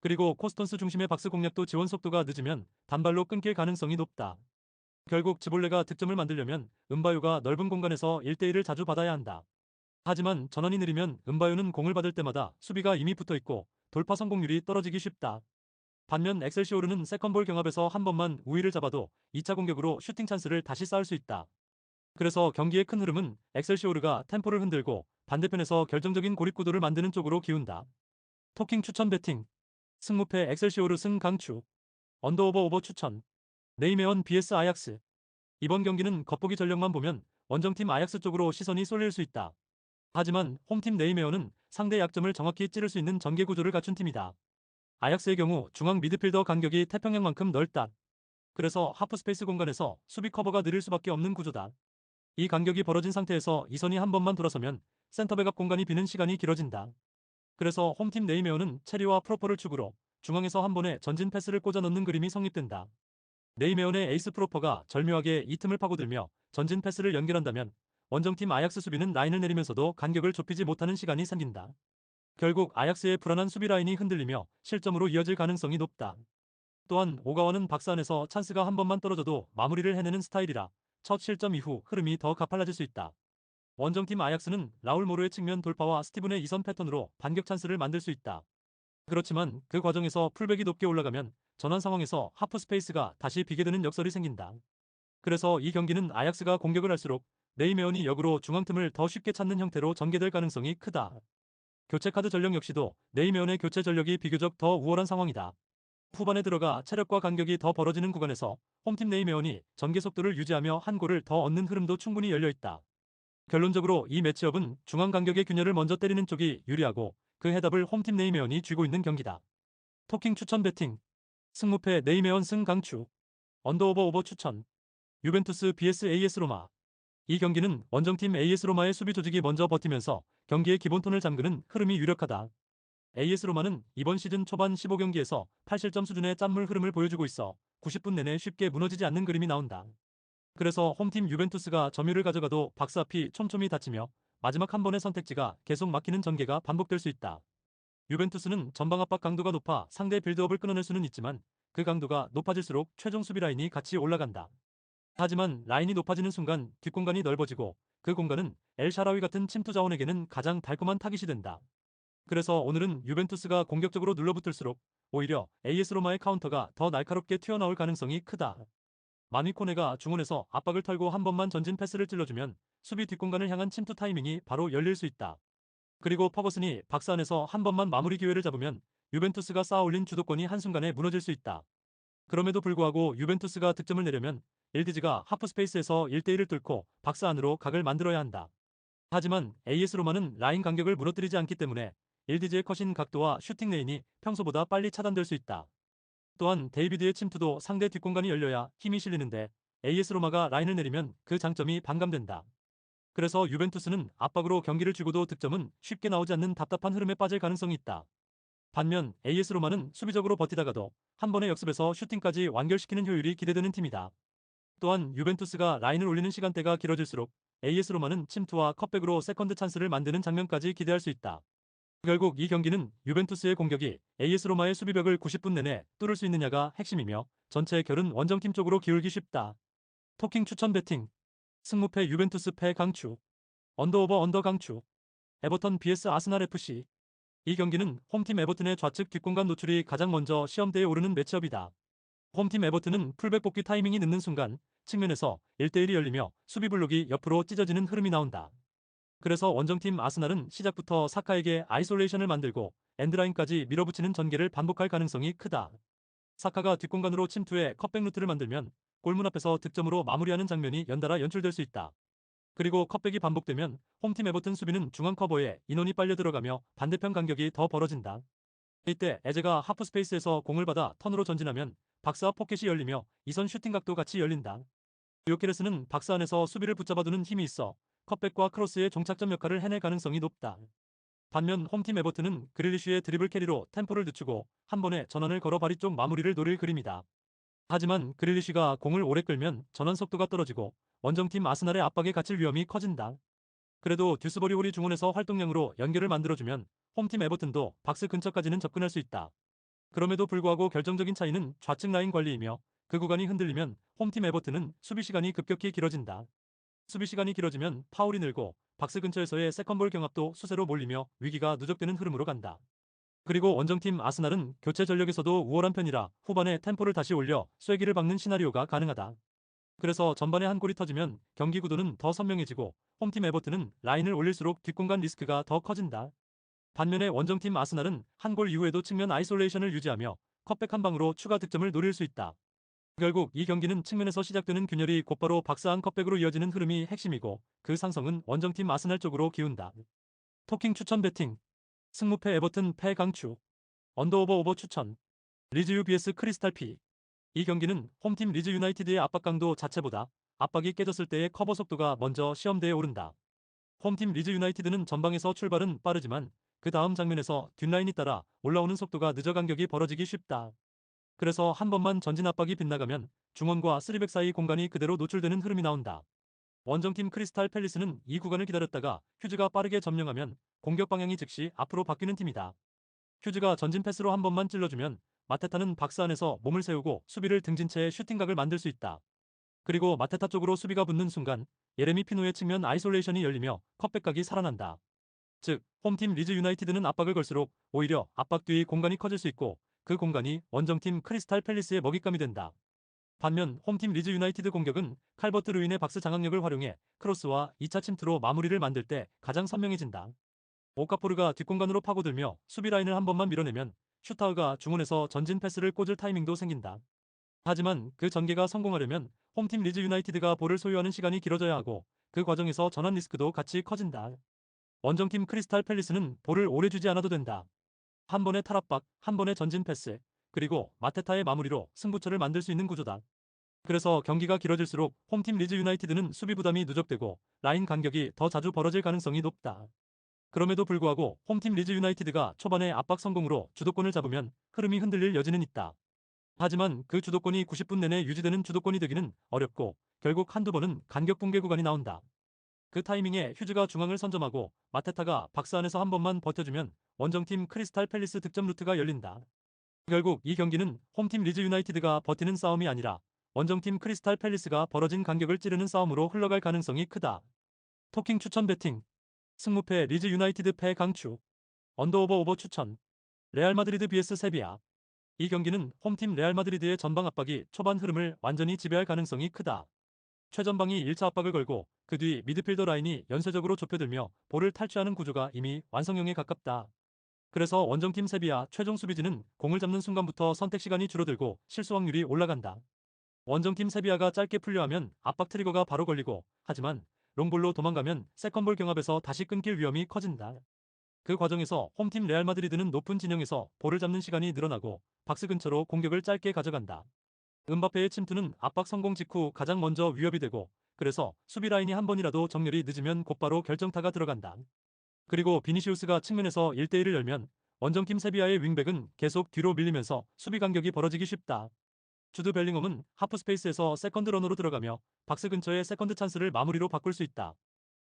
[SPEAKER 1] 그리고 코스턴스 중심의 박스 공략도 지원 속도가 늦으면 단발로 끊길 가능성이 높다. 결국 즈볼레가 득점을 만들려면 은바요가 넓은 공간에서 1대1을 자주 받아야 한다. 하지만 전환이 느리면 은바요는 공을 받을 때마다 수비가 이미 붙어있고 돌파 성공률이 떨어지기 쉽다. 반면 엑셀시오르는 세컨볼 경합에서 한 번만 우위를 잡아도 2차 공격으로 슈팅 찬스를 다시 쌓을 수 있다. 그래서 경기의 큰 흐름은 엑셀시오르가 템포를 흔들고 반대편에서 결정적인 고립구도를 만드는 쪽으로 기운다. 토킹 추천 배팅 승무패 엑셀시오르 승 강추 언더오버 오버 추천 네이메언 vs 아약스 이번 경기는 겉보기 전력만 보면 원정팀 아약스 쪽으로 시선이 쏠릴 수 있다. 하지만 홈팀 네이메어는 상대 약점을 정확히 찌를 수 있는 전개 구조를 갖춘 팀이다. 아약스의 경우 중앙 미드필더 간격이 태평양만큼 넓다. 그래서 하프스페이스 공간에서 수비 커버가 느릴 수밖에 없는 구조다. 이 간격이 벌어진 상태에서 이선이 한 번만 돌아서면 센터백 앞 공간이 비는 시간이 길어진다. 그래서 홈팀 네이메어는 체리와 프로퍼를 축으로 중앙에서 한 번에 전진 패스를 꽂아 넣는 그림이 성립된다. 네이메온의 에이스 프로퍼가 절묘하게 이 틈을 파고들며 전진 패스를 연결한다면 원정팀 아약스 수비는 라인을 내리면서도 간격을 좁히지 못하는 시간이 생긴다. 결국 아약스의 불안한 수비 라인이 흔들리며 실점으로 이어질 가능성이 높다. 또한 오가와는 박스 안에서 찬스가 한 번만 떨어져도 마무리를 해내는 스타일이라 첫 실점 이후 흐름이 더 가팔라질 수 있다. 원정팀 아약스는 라울 모르의 측면 돌파와 스티븐의 이선 패턴으로 반격 찬스를 만들 수 있다. 그렇지만 그 과정에서 풀백이 높게 올라가면 전환 상황에서 하프 스페이스가 다시 비게 되는 역설이 생긴다. 그래서 이 경기는 아약스가 공격을 할수록 네이메온이 역으로 중앙 틈을 더 쉽게 찾는 형태로 전개될 가능성이 크다. 교체 카드 전력 역시도 네이메온의 교체 전력이 비교적 더 우월한 상황이다. 후반에 들어가 체력과 간격이 더 벌어지는 구간에서 홈팀 네이메온이 전개 속도를 유지하며 한 골을 더 얻는 흐름도 충분히 열려있다. 결론적으로 이 매치업은 중앙 간격의 균열을 먼저 때리는 쪽이 유리하고 그 해답을 홈팀 네이메온이 쥐고 있는 경기다. 토킹 추천 배팅 승무패 네이메온 승 강추 언더오버 오버 추천 유벤투스 vs AS 로마 이 경기는 원정팀 AS 로마의 수비 조직이 먼저 버티면서 경기의 기본 톤을 잠그는 흐름이 유력하다. AS 로마는 이번 시즌 초반 15경기에서 8실점 수준의 짠물 흐름을 보여주고 있어 90분 내내 쉽게 무너지지 않는 그림이 나온다. 그래서 홈팀 유벤투스가 점유를 가져가도 박스 앞이 촘촘히 닫히며 마지막 한 번의 선택지가 계속 막히는 전개가 반복될 수 있다. 유벤투스는 전방 압박 강도가 높아 상대 빌드업을 끊어낼 수는 있지만 그 강도가 높아질수록 최종 수비 라인이 같이 올라간다. 하지만 라인이 높아지는 순간 뒷공간이 넓어지고 그 공간은 엘 샤라위 같은 침투 자원에게는 가장 달콤한 타깃이 된다. 그래서 오늘은 유벤투스가 공격적으로 눌러붙을수록 오히려 AS 로마의 카운터가 더 날카롭게 튀어나올 가능성이 크다. 마니코네가 중원에서 압박을 털고 한 번만 전진 패스를 찔러주면 수비 뒷공간을 향한 침투 타이밍이 바로 열릴 수 있다. 그리고 퍼거슨이 박스 안에서 한 번만 마무리 기회를 잡으면 유벤투스가 쌓아올린 주도권이 한순간에 무너질 수 있다. 그럼에도 불구하고 유벤투스가 득점을 내려면 일디즈가 하프스페이스에서 1대1을 뚫고 박스 안으로 각을 만들어야 한다. 하지만 AS 로마는 라인 간격을 무너뜨리지 않기 때문에 일디즈의 컷인 각도와 슈팅 레인이 평소보다 빨리 차단될 수 있다. 또한 데이비드의 침투도 상대 뒷공간이 열려야 힘이 실리는데 AS 로마가 라인을 내리면 그 장점이 반감된다. 그래서 유벤투스는 압박으로 경기를 쥐고도 득점은 쉽게 나오지 않는 답답한 흐름에 빠질 가능성이 있다. 반면 AS 로마는 수비적으로 버티다가도 한 번의 역습에서 슈팅까지 완결시키는 효율이 기대되는 팀이다. 또한 유벤투스가 라인을 올리는 시간대가 길어질수록 AS 로마는 침투와 컷백으로 세컨드 찬스를 만드는 장면까지 기대할 수 있다. 결국 이 경기는 유벤투스의 공격이 AS 로마의 수비벽을 90분 내내 뚫을 수 있느냐가 핵심이며 전체 결은 원정팀 쪽으로 기울기 쉽다. 토킹 추천 배팅. 승무패 유벤투스 패 강추. 언더오버 언더 강추. 에버턴 vs 아스날 FC. 이 경기는 홈팀 에버튼의 좌측 뒷공간 노출이 가장 먼저 시험대에 오르는 매치업이다. 홈팀 에버튼은 풀백 복귀 타이밍이 늦는 순간 측면에서 1대1이 열리며 수비 블록이 옆으로 찢어지는 흐름이 나온다. 그래서 원정팀 아스날은 시작부터 사카에게 아이솔레이션을 만들고 엔드라인까지 밀어붙이는 전개를 반복할 가능성이 크다. 사카가 뒷공간으로 침투해 컷백 루트를 만들면 골문 앞에서 득점으로 마무리하는 장면이 연달아 연출될 수 있다. 그리고 컷백이 반복되면 홈팀 에버튼 수비는 중앙 커버에 인원이 빨려 들어가며 반대편 간격이 더 벌어진다. 이때 에제가 하프 스페이스에서 공을 받아 턴으로 전진하면 박스 앞 포켓이 열리며 이선 슈팅 각도 같이 열린다. 요케레스는 박스 안에서 수비를 붙잡아두는 힘이 있어 컷백과 크로스의 종착점 역할을 해낼 가능성이 높다. 반면 홈팀 에버튼은 그릴리쉬의 드리블 캐리로 템포를 늦추고 한 번에 전환을 걸어 바리 쪽 마무리를 노릴 그림이다. 하지만 그릴리쉬가 공을 오래 끌면 전환 속도가 떨어지고 원정팀 아스날의 압박에 갇힐 위험이 커진다. 그래도 듀스버리 홀이 중원에서 활동량으로 연결을 만들어주면 홈팀 에버튼도 박스 근처까지는 접근할 수 있다. 그럼에도 불구하고 결정적인 차이는 좌측 라인 관리이며 그 구간이 흔들리면 홈팀 에버튼은 수비 시간이 급격히 길어진다. 수비 시간이 길어지면 파울이 늘고 박스 근처에서의 세컨볼 경합도 수세로 몰리며 위기가 누적되는 흐름으로 간다. 그리고 원정팀 아스날은 교체 전력에서도 우월한 편이라 후반에 템포를 다시 올려 쐐기를 박는 시나리오가 가능하다. 그래서 전반에 한 골이 터지면 경기 구도는 더 선명해지고 홈팀 에버튼은 라인을 올릴수록 뒷공간 리스크가 더 커진다. 반면에 원정팀 아스날은 한 골 이후에도 측면 아이솔레이션을 유지하며 컷백 한 방으로 추가 득점을 노릴 수 있다. 결국 이 경기는 측면에서 시작되는 균열이 곧바로 박스 안 컷백으로 이어지는 흐름이 핵심이고 그 상성은 원정팀 아스날 쪽으로 기운다. 토킹 추천 배팅. 승무패 에버튼 패 강추. 언더오버 오버 추천. 리즈 유 vs 크리스탈 P. 이 경기는 홈팀 리즈 유나이티드의 압박 강도 자체보다 압박이 깨졌을 때의 커버 속도가 먼저 시험대에 오른다. 홈팀 리즈 유나이티드는 전방에서 출발은 빠르지만 그 다음 장면에서 뒷라인이 따라 올라오는 속도가 늦어 간격이 벌어지기 쉽다. 그래서 한 번만 전진 압박이 빗나가면 중원과 3백 사이 공간이 그대로 노출되는 흐름이 나온다. 원정팀 크리스탈 팰리스는 이 구간을 기다렸다가 휴즈가 빠르게 점령하면 공격 방향이 즉시 앞으로 바뀌는 팀이다. 휴즈가 전진 패스로 한 번만 찔러주면 마테타는 박스 안에서 몸을 세우고 수비를 등진 채 슈팅각을 만들 수 있다. 그리고 마테타 쪽으로 수비가 붙는 순간 예레미 피노의 측면 아이솔레이션이 열리며 컷백각이 살아난다. 즉, 홈팀 리즈 유나이티드는 압박을 걸수록 오히려 압박 뒤 공간이 커질 수 있고 그 공간이 원정팀 크리스탈 팰리스의 먹잇감이 된다. 반면 홈팀 리즈 유나이티드 공격은 칼버트 루인의 박스 장악력을 활용해 크로스와 2차 침투로 마무리를 만들 때 가장 선명해진다. 오카포르가 뒷공간으로 파고들며 수비 라인을 한 번만 밀어내면 슈타우가 중원에서 전진 패스를 꽂을 타이밍도 생긴다. 하지만 그 전개가 성공하려면 홈팀 리즈 유나이티드가 볼을 소유하는 시간이 길어져야 하고 그 과정에서 전환 리스크도 같이 커진다. 원정팀 크리스탈 팰리스는 볼을 오래 주지 않아도 된다. 한 번의 탈압박, 한 번의 전진 패스, 그리고 마테타의 마무리로 승부처를 만들 수 있는 구조다. 그래서 경기가 길어질수록 홈팀 리즈 유나이티드는 수비 부담이 누적되고 라인 간격이 더 자주 벌어질 가능성이 높다. 그럼에도 불구하고 홈팀 리즈 유나이티드가 초반에 압박 성공으로 주도권을 잡으면 흐름이 흔들릴 여지는 있다. 하지만 그 주도권이 90분 내내 유지되는 주도권이 되기는 어렵고 결국 한두 번은 간격 붕괴 구간이 나온다. 그 타이밍에 휴즈가 중앙을 선점하고 마테타가 박스 안에서 한 번만 버텨주면 원정팀 크리스탈 팰리스 득점 루트가 열린다. 결국 이 경기는 홈팀 리즈 유나이티드가 버티는 싸움이 아니라 원정팀 크리스탈 팰리스가 벌어진 간격을 찌르는 싸움으로 흘러갈 가능성이 크다. 토킹 추천 배팅. 승무패 리즈 유나이티드 패 강추. 언더오버 오버 추천. 레알 마드리드 vs 세비야. 이 경기는 홈팀 레알 마드리드의 전방 압박이 초반 흐름을 완전히 지배할 가능성이 크다. 최전방이 1차 압박을 걸고 그 뒤 미드필더 라인이 연쇄적으로 좁혀들며 볼을 탈취하는 구조가 이미 완성형에 가깝다. 그래서 원정팀 세비야 최종 수비진은 공을 잡는 순간부터 선택 시간이 줄어들고 실수 확률이 올라간다. 원정팀 세비야가 짧게 풀려하면 압박 트리거가 바로 걸리고 하지만 롱볼로 도망가면 세컨볼 경합에서 다시 끊길 위험이 커진다. 그 과정에서 홈팀 레알 마드리드는 높은 진영에서 볼을 잡는 시간이 늘어나고 박스 근처로 공격을 짧게 가져간다. 음바페의 침투는 압박 성공 직후 가장 먼저 위협이 되고 그래서 수비 라인이 한 번이라도 정렬이 늦으면 곧바로 결정타가 들어간다. 그리고 비니시우스가 측면에서 1대1을 열면 원정팀 세비야의 윙백은 계속 뒤로 밀리면서 수비 간격이 벌어지기 쉽다. 주드 벨링엄은 하프 스페이스에서 세컨드 러너로 들어가며 박스 근처의 세컨드 찬스를 마무리로 바꿀 수 있다.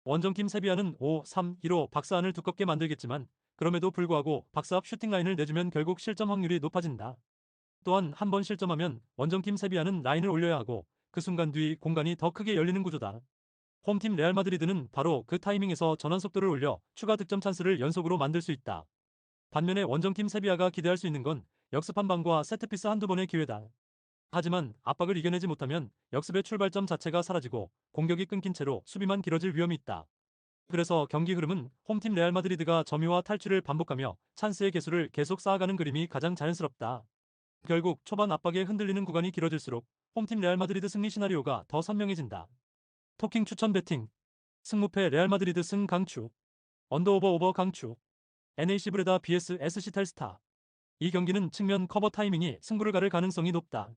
[SPEAKER 1] 원정팀 세비야는 5-3-2로 박스 안을 두껍게 만들겠지만 그럼에도 불구하고 박스 앞 슈팅 라인을 내주면 결국 실점 확률이 높아진다. 또한 한 번 실점하면 원정팀 세비야는 라인을 올려야 하고 그 순간 뒤 공간이 더 크게 열리는 구조다. 홈팀 레알 마드리드는 바로 그 타이밍에서 전환 속도를 올려 추가 득점 찬스를 연속으로 만들 수 있다. 반면에 원정팀 세비야가 기대할 수 있는 건 역습 한 방과 세트피스 한두 번의 기회다. 하지만 압박을 이겨내지 못하면 역습의 출발점 자체가 사라지고 공격이 끊긴 채로 수비만 길어질 위험이 있다. 그래서 경기 흐름은 홈팀 레알 마드리드가 점유와 탈출을 반복하며 찬스의 개수를 계속 쌓아가는 그림이 가장 자연스럽다. 결국 초반 압박에 흔들리는 구간이 길어질수록 홈팀 레알 마드리드 승리 시나리오가 더 선명해진다. 토킹 추천 배팅. 승무패 레알 마드리드 승 강추. 언더오버 오버 강추. NAC 브레다 vs SC 텔스타. 이 경기는 측면 커버 타이밍이 승부를 가를 가능성이 높다.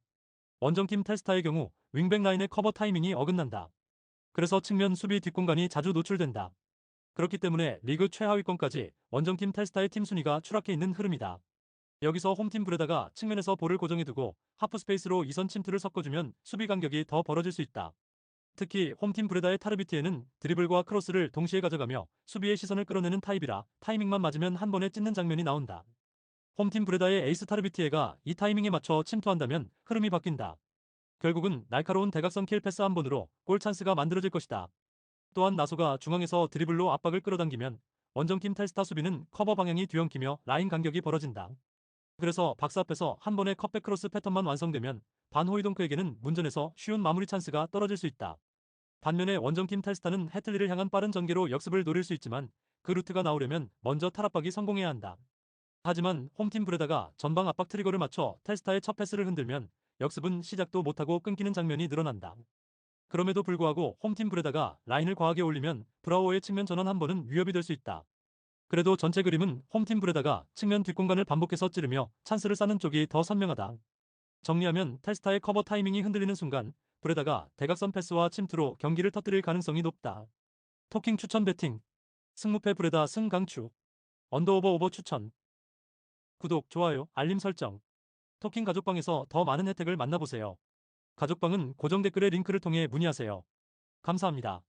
[SPEAKER 1] 원정팀 텔스타의 경우 윙백 라인의 커버 타이밍이 어긋난다. 그래서 측면 수비 뒷공간이 자주 노출된다. 그렇기 때문에 리그 최하위권까지 원정팀 텔스타의 팀 순위가 추락해 있는 흐름이다. 여기서 홈팀 브레다가 측면에서 볼을 고정해두고 하프 스페이스로 이선 침투를 섞어주면 수비 간격이 더 벌어질 수 있다. 특히 홈팀 브레다의 타르비티에는 드리블과 크로스를 동시에 가져가며 수비의 시선을 끌어내는 타입이라 타이밍만 맞으면 한 번에 찢는 장면이 나온다. 홈팀 브레다의 에이스 타르비티에가 이 타이밍에 맞춰 침투한다면 흐름이 바뀐다. 결국은 날카로운 대각선 킬 패스 한 번으로 골 찬스가 만들어질 것이다. 또한 나소가 중앙에서 드리블로 압박을 끌어당기면 원정팀 텔스타 수비는 커버 방향이 뒤엉키며 라인 간격이 벌어진다. 그래서 박스 앞에서 한 번의 컵백 크로스 패턴만 완성되면 반 호이동크에게는 문전에서 쉬운 마무리 찬스가 떨어질 수 있다. 반면에 원정팀 텔스타는 해틀리를 향한 빠른 전개로 역습을 노릴 수 있지만 그 루트가 나오려면 먼저 탈압박이 성공해야 한다. 하지만 홈팀 브레다가 전방 압박 트리거를 맞춰 텔스타의 첫 패스를 흔들면 역습은 시작도 못하고 끊기는 장면이 늘어난다. 그럼에도 불구하고 홈팀 브레다가 라인을 과하게 올리면 브라우어의 측면 전환 한 번은 위협이 될 수 있다. 그래도 전체 그림은 홈팀 브레다가 측면 뒷공간을 반복해서 찌르며 찬스를 쌓는 쪽이 더 선명하다. 정리하면 텔스타의 커버 타이밍이 흔들리는 순간 브레다가 대각선 패스와 침투로 경기를 터뜨릴 가능성이 높다. 토킹 추천 배팅. 승무패 브레다 승 강추. 언더오버 오버 추천. 구독, 좋아요, 알림 설정. 토킹 가족방에서 더 많은 혜택을 만나보세요. 가족방은 고정 댓글의 링크를 통해 문의하세요. 감사합니다.